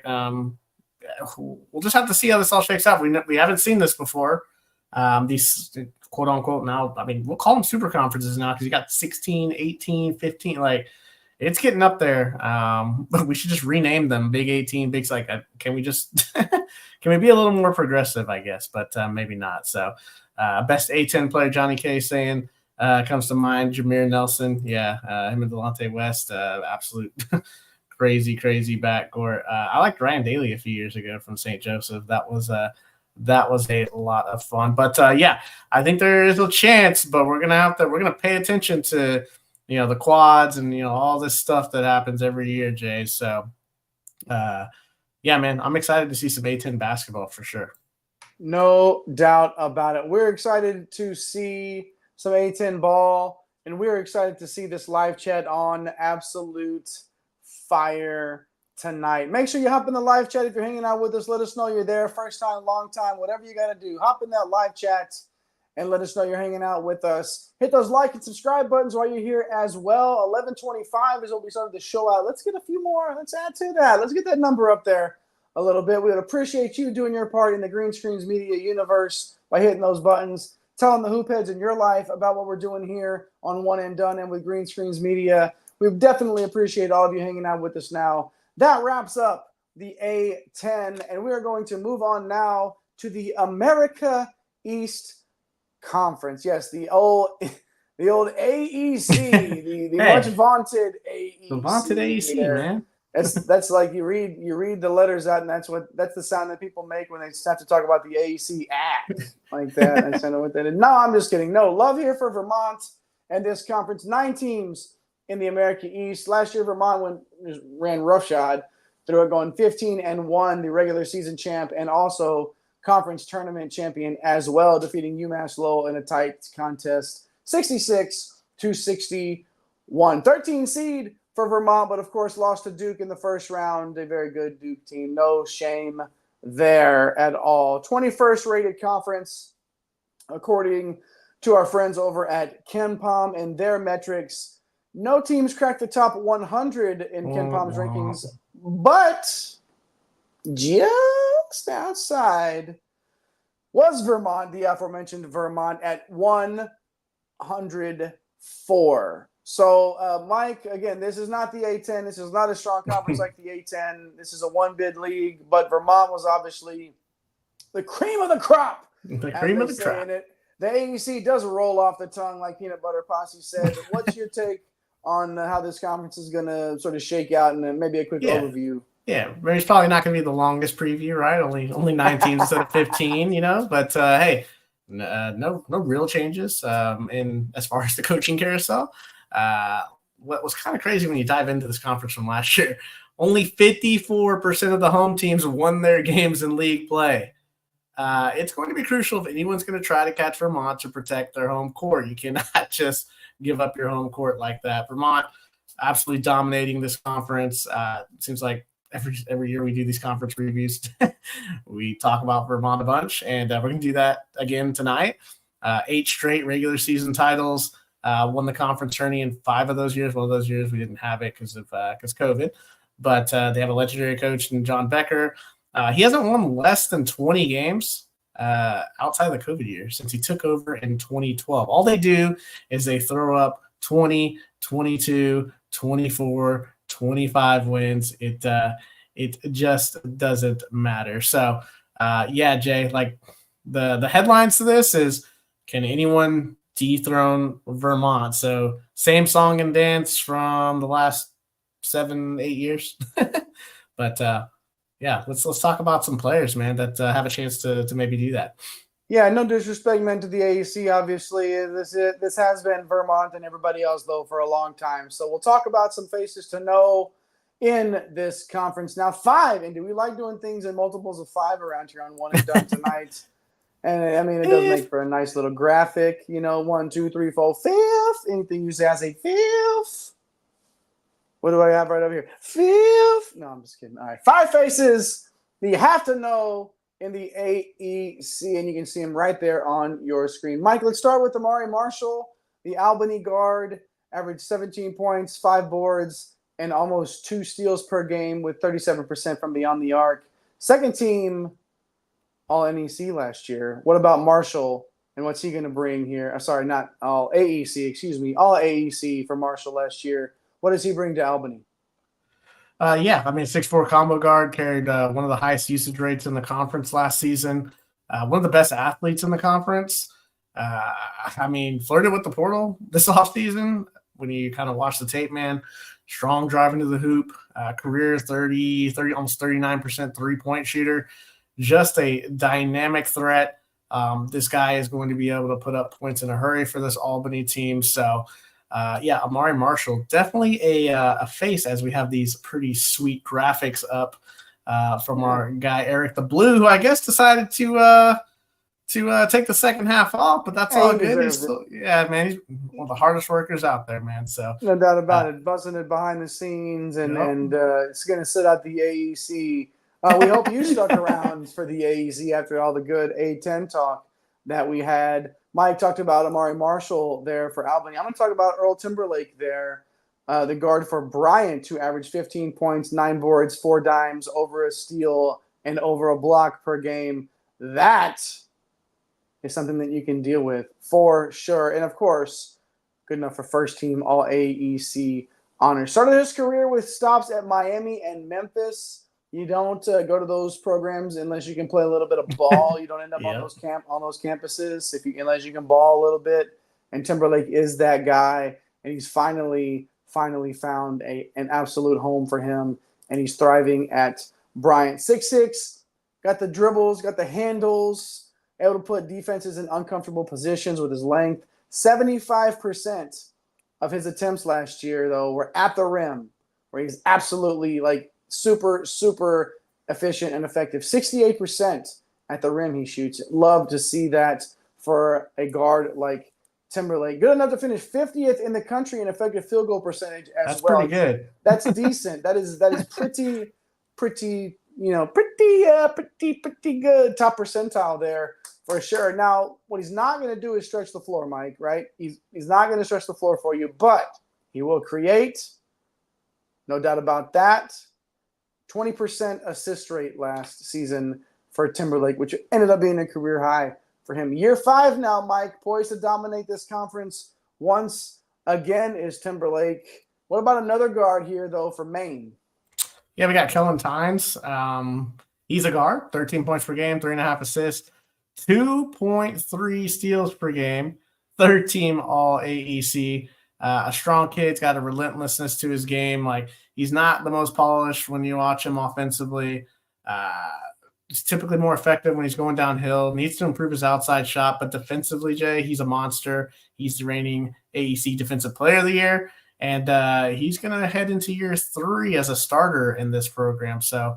We'll just have to see how this all shakes out. We haven't seen this before. These quote unquote now, I mean, we'll call them super conferences now because you got 16, 18, 15, like it's getting up there. But we should just rename them Big 18, Big, like, can we just, can we be a little more progressive, I guess, but maybe not. So best A10 player, Johnny K saying, comes to mind, Jameer Nelson. Yeah. Him and Delonte West, absolute crazy backcourt. I liked Ryan Daly a few years ago from St. Joseph. That was a lot of fun. But I think there is a chance, but we're gonna pay attention to the quads and all this stuff that happens every year, Jay. So man, I'm excited to see some A10 basketball for sure. No doubt about it. We're excited to see some A10 ball, and we're excited to see this live chat on absolute fire tonight. Make sure you hop in the live chat if you're hanging out with us. Let us know you're there, first time, long time, whatever you got to do. Hop in that live chat and let us know you're hanging out with us. Hit those like and subscribe buttons while you're here as well. 11:25 is what we started the show out. Let's get a few more. Let's add to that. Let's get that number up there a little bit. We would appreciate you doing your part in the Green Screens Media universe by hitting those buttons, telling the hoop heads in your life about what we're doing here on One and Done and with Green Screens Media. We definitely appreciate all of you hanging out with us now. That wraps up the A10, and we are going to move on now to the America East Conference. Yes, the old AEC, the Hey, much vaunted AEC. the vaunted AEC, man. That's like you read the letters out, and that's the sound that people make when they have to talk about the AEC act like that. I don't know what that is. No, I'm just kidding. No, love here for Vermont and this conference. 9 teams in the America East. Last year, Vermont ran roughshod through it, going 15-1, the regular season champ, and also conference tournament champion as well, defeating UMass Lowell in a tight contest, 66-61. 13 seed for Vermont, but of course lost to Duke in the first round. A very good Duke team. No shame there at all. 21st rated conference, according to our friends over at KenPom and their metrics. No teams cracked the top 100 in KenPom's rankings, but just outside was Vermont, the aforementioned Vermont, at 104. So, Mike, again, this is not the A10. This is not a strong conference like the A10. This is a one-bid league, but Vermont was obviously the cream of the crop. The cream of the crop. The AEC does roll off the tongue, like Peanut Butter Posse said. But what's your take on how this conference is going to sort of shake out, and then maybe a quick overview? Yeah, it's probably not going to be the longest preview, right? Only 9 teams instead of 15, But hey, no real changes in as far as the coaching carousel. What was kind of crazy when you dive into this conference from last year, only 54% of the home teams won their games in league play. It's going to be crucial if anyone's going to try to catch Vermont to protect their home court. You cannot just give up your home court like that. Vermont absolutely dominating this conference. It seems like every year we do these conference reviews, we talk about Vermont a bunch, and we're going to do that again tonight. 8 straight regular season titles, won the conference tourney in 5 of those years. One of those years we didn't have it because COVID, but they have a legendary coach in John Becker. He hasn't won less than 20 games outside of the COVID year since he took over in 2012. All they do is they throw up 20, 22, 24, 25 wins. It just doesn't matter. So, Jay, like the headlines to this is, can anyone dethrone Vermont? So same song and dance from the last 7-8 years. But let's talk about some players, man, that have a chance to maybe do that. Yeah, no disrespect meant to the AEC, obviously. This has been Vermont and everybody else, though, for a long time. So we'll talk about some faces to know in this conference. Now, 5, and do we like doing things in multiples of 5 around here on One and Done tonight? And, I mean, it does make for a nice little graphic, 1, 2, 3, 4, 5th. Anything you say, I say 5th. What do I have right over here? 5th. No, I'm just kidding. All right, 5 faces that you have to know in the AEC, and you can see him right there on your screen. Mike, let's start with Amari Marshall, the Albany guard, averaged 17 points, 5 boards, and almost 2 steals per game with 37% from beyond the arc. Second team All NEC last year. What about Marshall, and what's he going to bring here? Sorry, not All AEC, excuse me. All AEC for Marshall last year. What does he bring to Albany? 6'4" combo guard, carried one of the highest usage rates in the conference last season. One of the best athletes in the conference. Flirted with the portal this offseason when you kind of watch the tape, man. Strong driving to the hoop, career 30, almost 39% three-point shooter. Just a dynamic threat. This guy is going to be able to put up points in a hurry for this Albany team. So, Amari Marshall, definitely a face as we have these pretty sweet graphics up from our guy Eric the Blue, who I guess decided to take the second half off, but that's all good. He's one of the hardest workers out there, man. So no doubt about it, buzzing it behind the scenes, and it's going to sit out the AEC. We hope you stuck around for the AEC after all the good A10 talk that we had. Mike talked about Amari Marshall there for Albany. I'm going to talk about Earl Timberlake there, the guard for Bryant, who averaged 15 points, 9 boards, 4 dimes, over a steal, and over a block per game. That is something that you can deal with for sure. And, of course, good enough for first team All AEC honors. Started his career with stops at Miami and Memphis. You don't go to those programs unless you can play a little bit of ball. You don't end up on Yep. those campuses unless you can ball a little bit. And Timberlake is that guy, and he's finally found an absolute home for him, and he's thriving at Bryant. 6'6", got the dribbles, got the handles, able to put defenses in uncomfortable positions with his length. 75% of his attempts last year, though, were at the rim, where he's absolutely like super, super efficient and effective. 68% at the rim he shoots. Love to see that for a guard like Timberlake. Good enough to finish 50th in the country in effective field goal percentage as That's well. pretty good. That's decent. That is pretty pretty good. Top percentile there for sure. Now, what he's not going to do is stretch the floor, Mike, right? He's not going to stretch the floor for you, but he will create. No doubt about that. 20% assist rate last season for Timberlake, which ended up being a career high for him. Year 5 now, Mike, poised to dominate this conference once again is Timberlake. What about another guard here, though, for Maine? Yeah, we got Kellen Tynes. He's a guard, 13 points per game, 3.5 assists, 2.3 steals per game, third team all AEC. A strong kid. He's got a relentlessness to his game. Like, he's not the most polished when you watch him offensively. He's typically more effective when he's going downhill. Needs to improve his outside shot, but defensively, Jay, he's a monster. He's the reigning AEC Defensive Player of the Year, and he's going to head into year 3 as a starter in this program. So,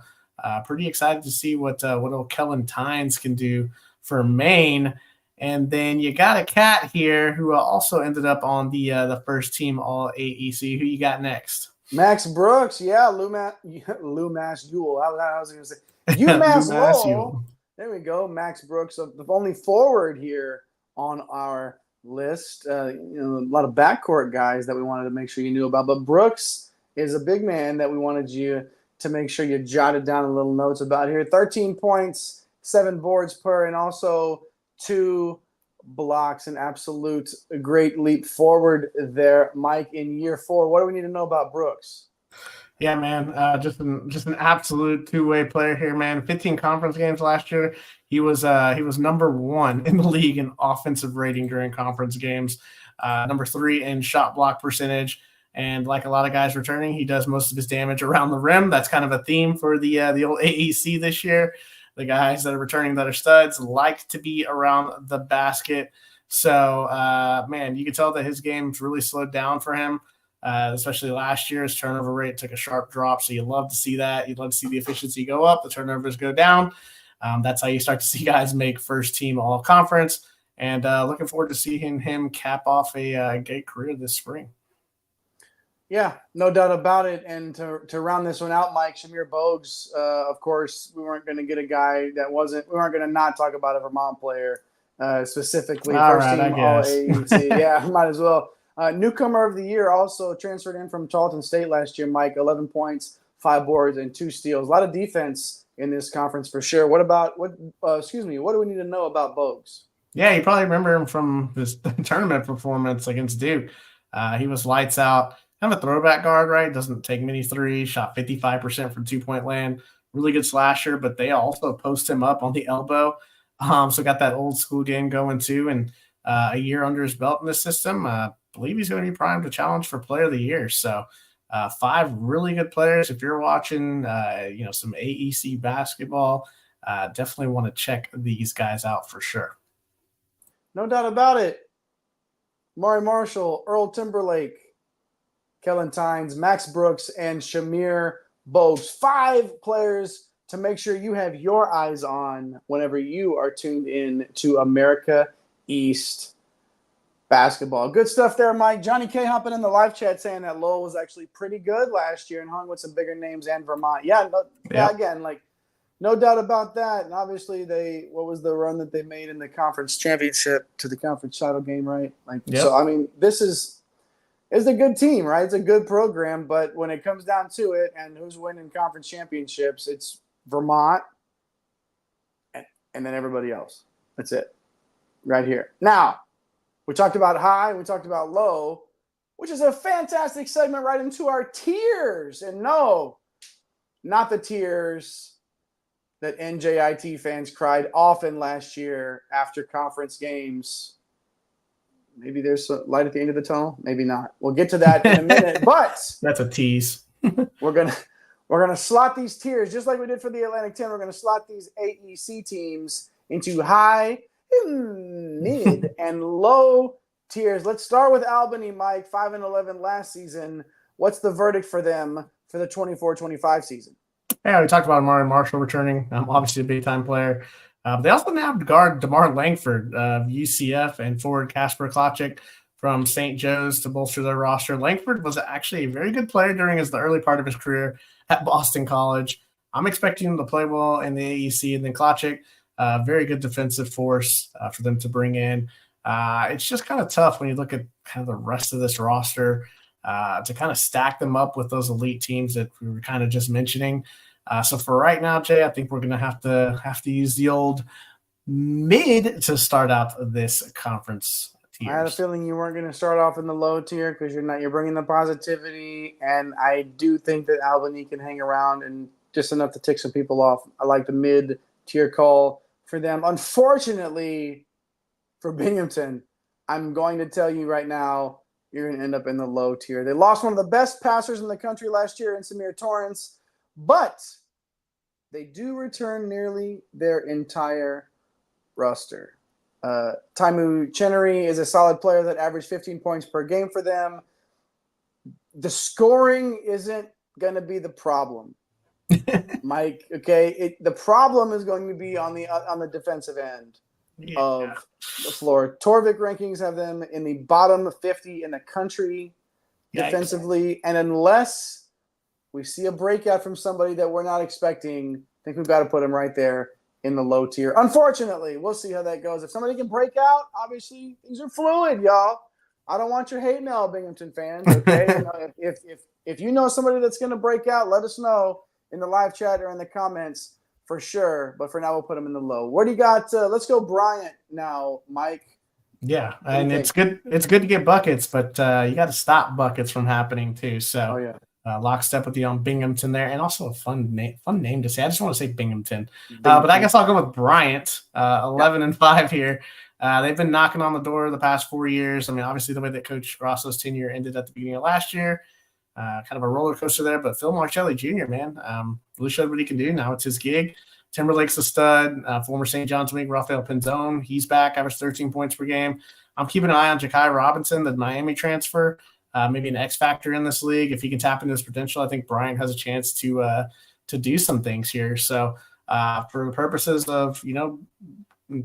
pretty excited to see what old Kellen Tynes can do for Maine. And then you got a cat here who also ended up on the first team all AEC. Who you got next? Max Brooks, yeah, Lumas Ewell. I was going to say UMass Lowell. There we go, Max Brooks, the only forward here on our list. A lot of backcourt guys that we wanted to make sure you knew about, but Brooks is a big man that we wanted you to make sure you jotted down a little notes about here. 13 points, 7 boards per, and also 2 blocks. An absolute great leap forward there, Mike, in year 4. What do we need to know about Brooks? Yeah, man, just an absolute two-way player here, man. 15 conference games last year. He was number 1 in the league in offensive rating during conference games, number 3 in shot block percentage. And like a lot of guys returning, he does most of his damage around the rim. That's kind of a theme for the old AEC this year. The guys that are returning that are studs like to be around the basket. So, man, you can tell that his game's really slowed down for him, especially last year. His turnover rate took a sharp drop, so you love to see that. You'd love to see the efficiency go up, the turnovers go down. That's how you start to see guys make first team all-conference. And looking forward to seeing him cap off a great career this spring. Yeah, no doubt about it. And to round this one out, Mike, Shamir Bogues, of course, we weren't going to get a guy we weren't going to not talk about a Vermont player specifically. All First right, team I guess. All-AEC. Yeah, might as well. Newcomer of the year, also transferred in from Tarleton State last year, Mike, 11 points, 5 boards, and 2 steals. A lot of defense in this conference for sure. What do we need to know about Bogues? Yeah, you probably remember him from this tournament performance against Duke. He was lights out. Kind of a throwback guard, right? Doesn't take many threes, shot 55% from 2-point land. Really good slasher, but they also post him up on the elbow. So got that old school game going too. And a year under his belt in the system, believe he's going to be primed to challenge for player of the year. So 5 really good players. If you're watching, some AEC basketball, definitely want to check these guys out for sure. No doubt about it. Maury Marshall, Earl Timberlake, Kellen Tynes, Max Brooks, and Shamir Bogues. 5 players to make sure you have your eyes on whenever you are tuned in to America East basketball. Good stuff there, Mike. Johnny K hopping in the live chat saying that Lowell was actually pretty good last year and hung with some bigger names and Vermont. Again, no doubt about that. And obviously, what was the run that they made in the conference championship to the conference title game, right? So I mean, this is a good team, right? It's a good program, but when it comes down to it, and who's winning conference championships, it's Vermont, and then everybody else. That's it, right here. Now, we talked about high, we talked about low. which is a fantastic segment right into our tiers. And no, not the tears that NJIT fans cried often last year after conference games. Maybe there's some light at the end of the tunnel. Maybe not. We'll get to that in a minute. But that's a tease. we're gonna slot these tiers just like we did for the Atlantic 10. We're gonna slot these AEC teams into high, mid, and low tiers. Let's start with Albany, Mike. 5-11 last season. What's the verdict for them for the 24-25 season? Yeah, we talked about Amari Marshall returning. Obviously a big-time player. They also now guard DeMar Langford of UCF and forward Casper Klachik from St. Joe's to bolster their roster. Langford was actually a very good player during the early part of his career at Boston College. I'm expecting him to play well in the AEC. And then Klachik, very good defensive force for them to bring in. It's just kind of tough when you look at kind of the rest of this roster to kind of stack them up with those elite teams that we were kind of just mentioning. So for right now, Jay, I think we're going to have to use the old mid to start out this conference tiers. I had a feeling you weren't going to start off in the low tier because you're bringing the positivity, and I do think that Albany can hang around and just enough to tick some people off. I like the mid tier call for them. Unfortunately for Binghamton, I'm going to tell you right now, you're going to end up in the low tier. They lost one of the best passers in the country last year in Samir Torrance. But they do return nearly their entire roster. Taimu Chenery is a solid player that averaged 15 points per game for them. The scoring isn't going to be the problem, Mike. Okay, the problem is going to be on the defensive end of the floor. Torvik rankings have them in the bottom 50 in the country defensively, and unless we see a breakout from somebody that we're not expecting, I think we've got to put him right there in the low tier. Unfortunately, we'll see how that goes. If somebody can break out, obviously things are fluid, y'all. I don't want your hate mail, Binghamton fans. Okay, if you know somebody that's going to break out, let us know in the live chat or in the comments for sure. But for now, we'll put them in the low. What do you got? Let's go, Bryant. Now, Mike. Yeah, and it's good. It's good to get buckets, but you got to stop buckets from happening too. So. Oh yeah. Lockstep with you on Binghamton there, and also a fun name to say. I just want to say Binghamton. But I guess I'll go with Bryant, 11-5 here. They've been knocking on the door the past 4 years. I mean, obviously the way that Coach Grosso's tenure ended at the beginning of last year, kind of a roller coaster there. But Phil Marcelli Jr., man, really showed what he can do. Now it's his gig. Timberlake's a stud. Former St. John's Wing, Rafael Penzone, he's back, averaged 13 points per game. I'm keeping an eye on Ja'Kai Robinson, the Miami transfer. Maybe an X factor in this league. If he can tap into his potential, I think Bryant has a chance to do some things here. So for the purposes of,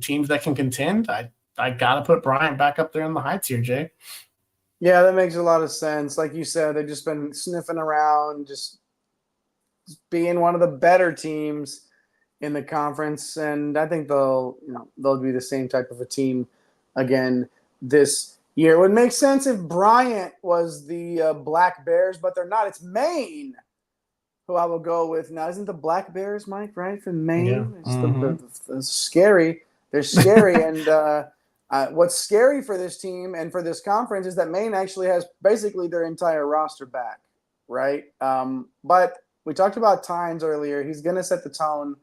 teams that can contend, I got to put Bryant back up there in the high tier, Jay. Yeah, that makes a lot of sense. Like you said, they've just been sniffing around, just being one of the better teams in the conference. And I think they'll be the same type of a team again this year. It would make sense if Bryant was the Black Bears, but they're not. It's Maine who I will go with. Now, isn't the Black Bears, Mike, right, from Maine? Yeah. It's the scary. They're scary. And what's scary for this team and for this conference is that Maine actually has basically their entire roster back, right? But we talked about Tynes earlier. He's going to set the tone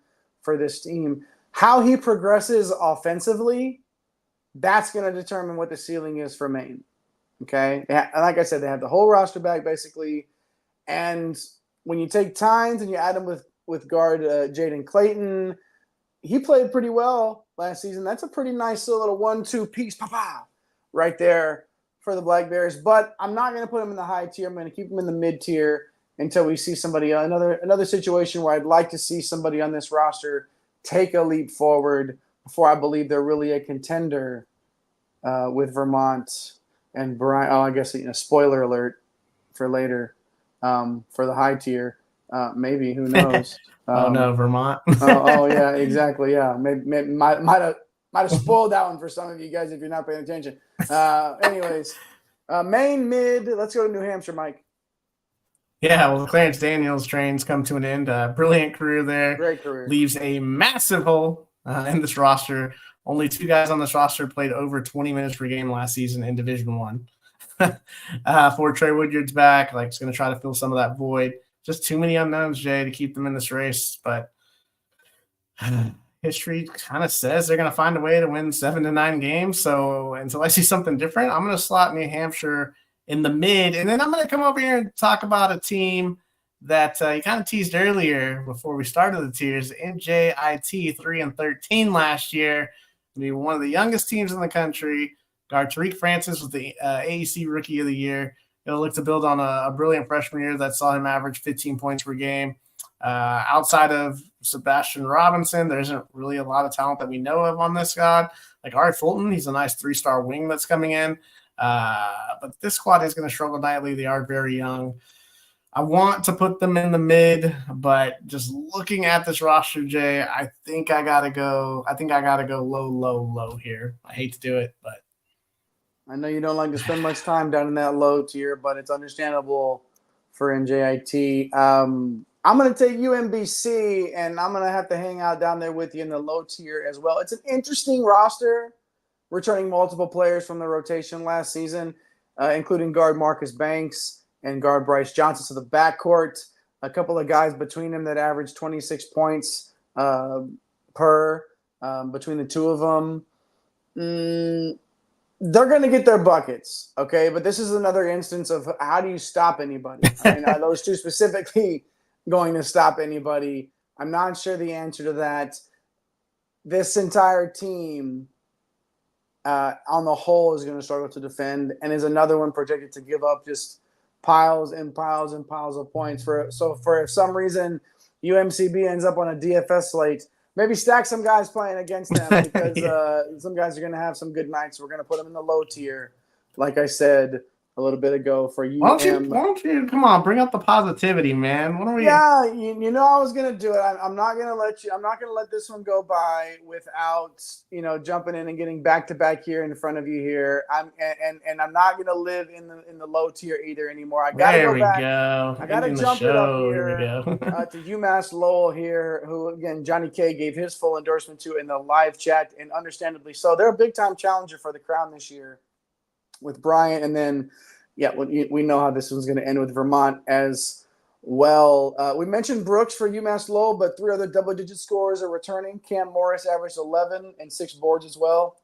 for this team. How he progresses offensively, that's going to determine what the ceiling is for Maine. Okay? And like I said, they have the whole roster back basically. And when you take Tynes and you add him with guard Jaden Clayton, he played pretty well last season. That's a pretty nice little 1-2 piece right there for the Black Bears. But I'm not going to put him in the high tier. I'm going to keep him in the mid tier until we see somebody, another situation where I'd like to see somebody on this roster take a leap forward before I believe they're really a contender with Vermont and Bryant. Oh, I guess, spoiler alert for later for the high tier. Maybe, who knows? Oh, no, Vermont. oh, yeah, exactly. Yeah, maybe might have spoiled that one for some of you guys if you're not paying attention. Anyways, Maine mid. Let's go to New Hampshire, Mike. Yeah, well, the Clarence Daniels train's come to an end. Brilliant career there. Great career. Leaves a massive hole in this roster. Only 2 guys on this roster played over 20 minutes per game last season in Division I. For Trey Woodyard's back. Like, it's going to try to fill some of that void. Just too many unknowns, Jay, to keep them in this race. But history kind of says they're going to find a way to win 7 to 9 games. So until I see something different, I'm going to slot New Hampshire in the mid. And then I'm going to come over here and talk about a team that you kind of teased earlier before we started the tiers. NJIT 3-13 last year. Be one of the youngest teams in the country. Guard Tariq Francis was the AEC Rookie of the Year. He'll look to build on a brilliant freshman year that saw him average 15 points per game. Outside of Sebastian Robinson, there isn't really a lot of talent that we know of on this squad. Like Ari Fulton, he's a nice 3-star wing that's coming in. But this squad is going to struggle nightly. They are very young. I want to put them in the mid, but just looking at this roster, Jay, I think I gotta go low here. I hate to do it, but I know you don't like to spend much time down in that low tier, but it's understandable for NJIT. I'm going to take UMBC, and I'm going to have to hang out down there with you in the low tier as well. It's an interesting roster, returning multiple players from the rotation last season, including guard Marcus Banks and guard Bryce Johnson. So the backcourt, a couple of guys between them that average 26 points per between the two of them. They're going to get their buckets, okay? But this is another instance of how do you stop anybody? I mean, are those two specifically going to stop anybody? I'm not sure the answer to that. This entire team on the whole is going to struggle to defend and is another one projected to give up just piles and piles and piles of points. So if some reason UMCB ends up on a DFS slate, maybe stack some guys playing against them because some guys are going to have some good nights. We're going to put them in the low tier, like I said a little bit ago for you. Why don't you come on, bring up the positivity, man? What are we? Yeah, you know I was going to do it. I'm not going to let this one go by without jumping in and getting back to back here in front of you here. I'm not going to live in the low tier either anymore. I got to go back. I got to jump it up here to UMass Lowell here, who again Johnny K gave his full endorsement to in the live chat, and understandably so. They're a big time challenger for the crown this year with Bryant, and then we know how this one's going to end with Vermont as well. We mentioned Brooks for UMass Lowell, but 3 other double-digit scorers are returning. Cam Morris averaged 11 and 6 boards as well.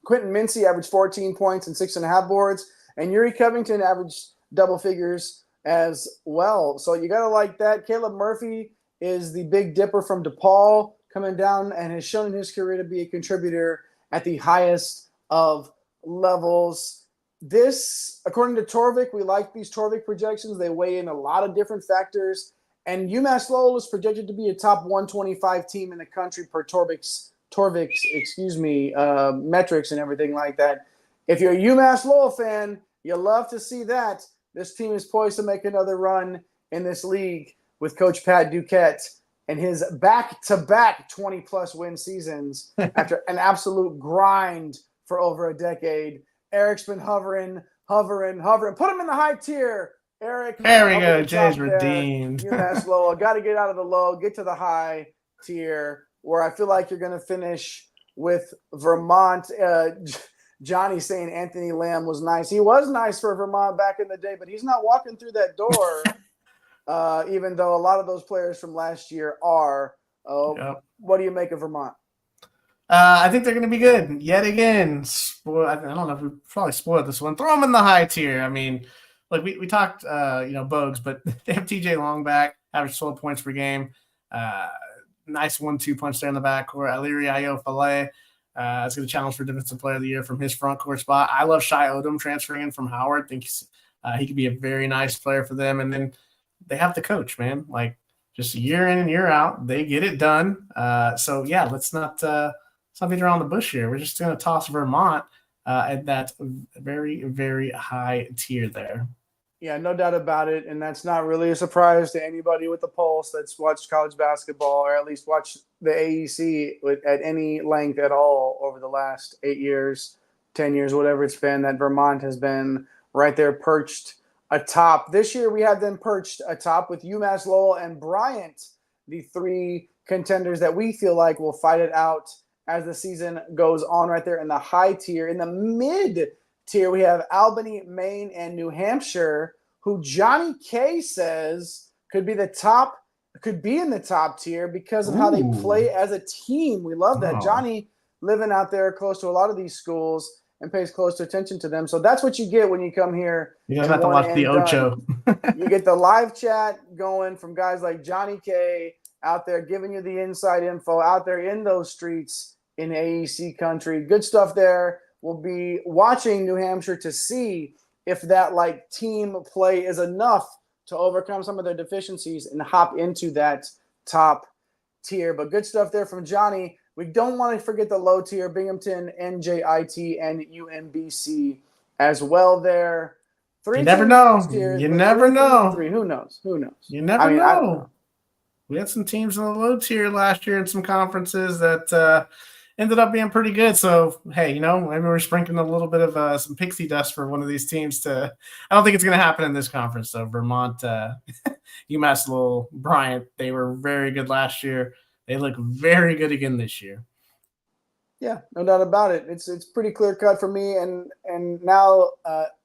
Quentin Mincy averaged 14 points and 6.5 boards, and Yuri Covington averaged double figures as well. So you got to like that. Caleb Murphy is the big dipper from DePaul coming down and has shown in his career to be a contributor at the highest of levels. This, according to Torvik, we like these Torvik projections. They weigh in a lot of different factors. And UMass Lowell is projected to be a top 125 team in the country per Torvik's metrics and everything like that. If you're a UMass Lowell fan, you love to see that. This team is poised to make another run in this league with Coach Pat Duquette and his back-to-back 20-plus win seasons after an absolute grind for over a decade. Eric's been hovering. Put him in the high tier, Eric. There we go. Jay's redeemed. UMass Lowell. Got to get out of the low, get to the high tier, where I feel like you're going to finish with Vermont. Johnny saying Anthony Lamb was nice. He was nice for Vermont back in the day, but he's not walking through that door, even though a lot of those players from last year are. Yep. What do you make of Vermont? I think they're going to be good yet again. I don't know if we probably spoiled this one. Throw them in the high tier. I mean, like we talked, Bogues, but they have TJ Longback, average 12 points per game. Nice 1-2 punch there in the backcourt. Aliri Ayo-Fale is going to challenge for Defensive Player of the Year from his front court spot. I love Shai Odom transferring in from Howard. I think he could be a very nice player for them. And then they have the coach, man. Like just year in and year out, they get it done. Let's not beat around the bush here. We're just going to toss Vermont at that very, very high tier there. Yeah, no doubt about it. And that's not really a surprise to anybody with a pulse that's watched college basketball or at least watched the AEC at any length at all over the last 8 years, 10 years, whatever it's been, that Vermont has been right there perched atop. This year we have them perched atop with UMass Lowell and Bryant, the 3 contenders that we feel like will fight it out as the season goes on right there in the high tier. In the mid tier, we have Albany, Maine, and New Hampshire, who Johnny K says could be in the top tier because of how they play as a team. We love that. Johnny living out there close to a lot of these schools and pays close attention to them. So that's what you get when you come here. You guys have to watch the Ocho. You get the live chat going from guys like Johnny K out there giving you the inside info out there in those streets in AEC country. Good stuff there. We'll be watching New Hampshire to see if that like team play is enough to overcome some of their deficiencies and hop into that top tier. But good stuff there from Johnny. We don't want to forget the low tier, Binghamton, NJIT, and UMBC as well there. You never know. Tiers, you never know. Who knows? You never know. We had some teams in the low tier last year in some conferences that ended up being pretty good. So, hey, maybe we're sprinkling a little bit of some pixie dust for one of these teams I don't think it's going to happen in this conference. So Vermont, UMass Lowell, Bryant, they were very good last year. They look very good again this year. Yeah, no doubt about it. It's pretty clear cut for me. And now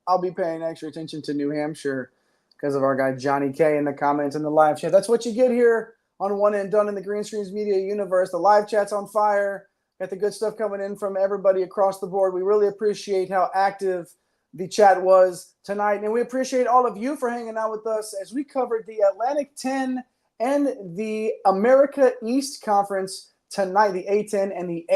I'll be paying extra attention to New Hampshire because of our guy Johnny K in the comments and the live chat. That's what you get here on One and Done in the Green Screens Media universe. The live chat's on fire. Got the good stuff coming in from everybody across the board. We really appreciate how active the chat was tonight. And we appreciate all of you for hanging out with us as we covered the Atlantic 10 and the America East Conference tonight, the A10 and the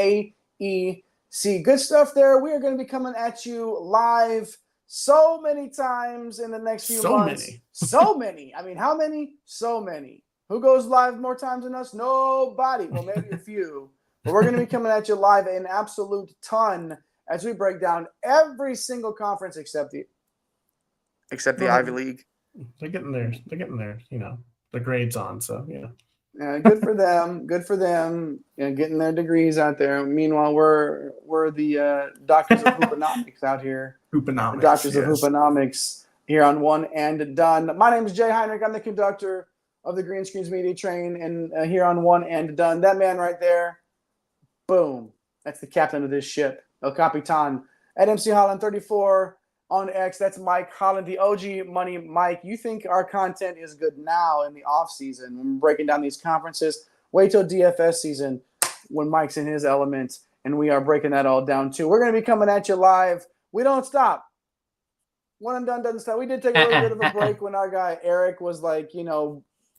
AEC. Good stuff there. We are going to be coming at you live so many times in the next few months. So many. I mean, how many? So many. Who goes live more times than us? Nobody. Well, maybe a few. But we're going to be coming at you live an absolute ton as we break down every single conference except the Ivy League. They're getting there. The grades on. So, yeah. Good for them. Good for them. Getting their degrees out there. Meanwhile, we're the doctors of hooponomics out here. Hooponomics. The doctors of hooponomics here on One and Done. My name is Jay Heinrich. I'm the conductor of the Green Screens Media Train, and here on One and Done. That man right there, boom. That's the captain of this ship, El Capitan. At MC Holland 34 on X, that's Mike Holland, the OG Money Mike. You think our content is good now in the off season when we're breaking down these conferences? Wait till DFS season when Mike's in his element, and we are breaking that all down too. We're going to be coming at you live. We don't stop. One and Done doesn't stop. We did take a little bit of a break when our guy Eric was like,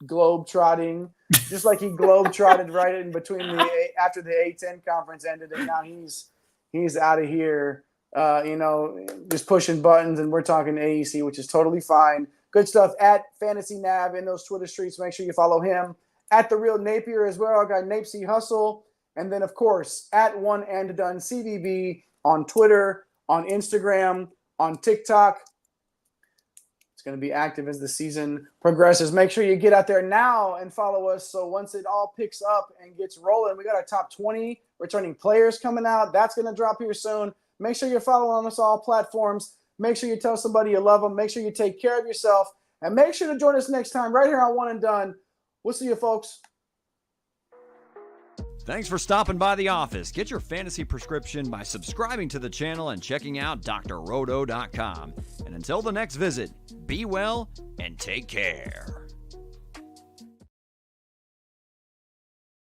globe trotting, just like he globe trotted right in between after the A10 conference ended, and now he's out of here, just pushing buttons, and we're talking AEC, which is totally fine. Good stuff at Fantasy Nav in those Twitter streets. Make sure you follow him at The Real Napier as well. Our guy Napesy Hustle, and then of course at One and Done CBB on Twitter, on Instagram, on TikTok. Going to be active as the season progresses. Make sure you get out there now and follow us. So once it all picks up and gets rolling, we got our top 20 returning players coming out. That's going to drop here soon. Make sure you're following us on all platforms. Make sure you tell somebody you love them. Make sure you take care of yourself, and make sure to join us next time right here on One and Done. We'll see you folks. Thanks for stopping by the office. Get your fantasy prescription by subscribing to the channel and checking out drroto.com. And until the next visit, be well and take care.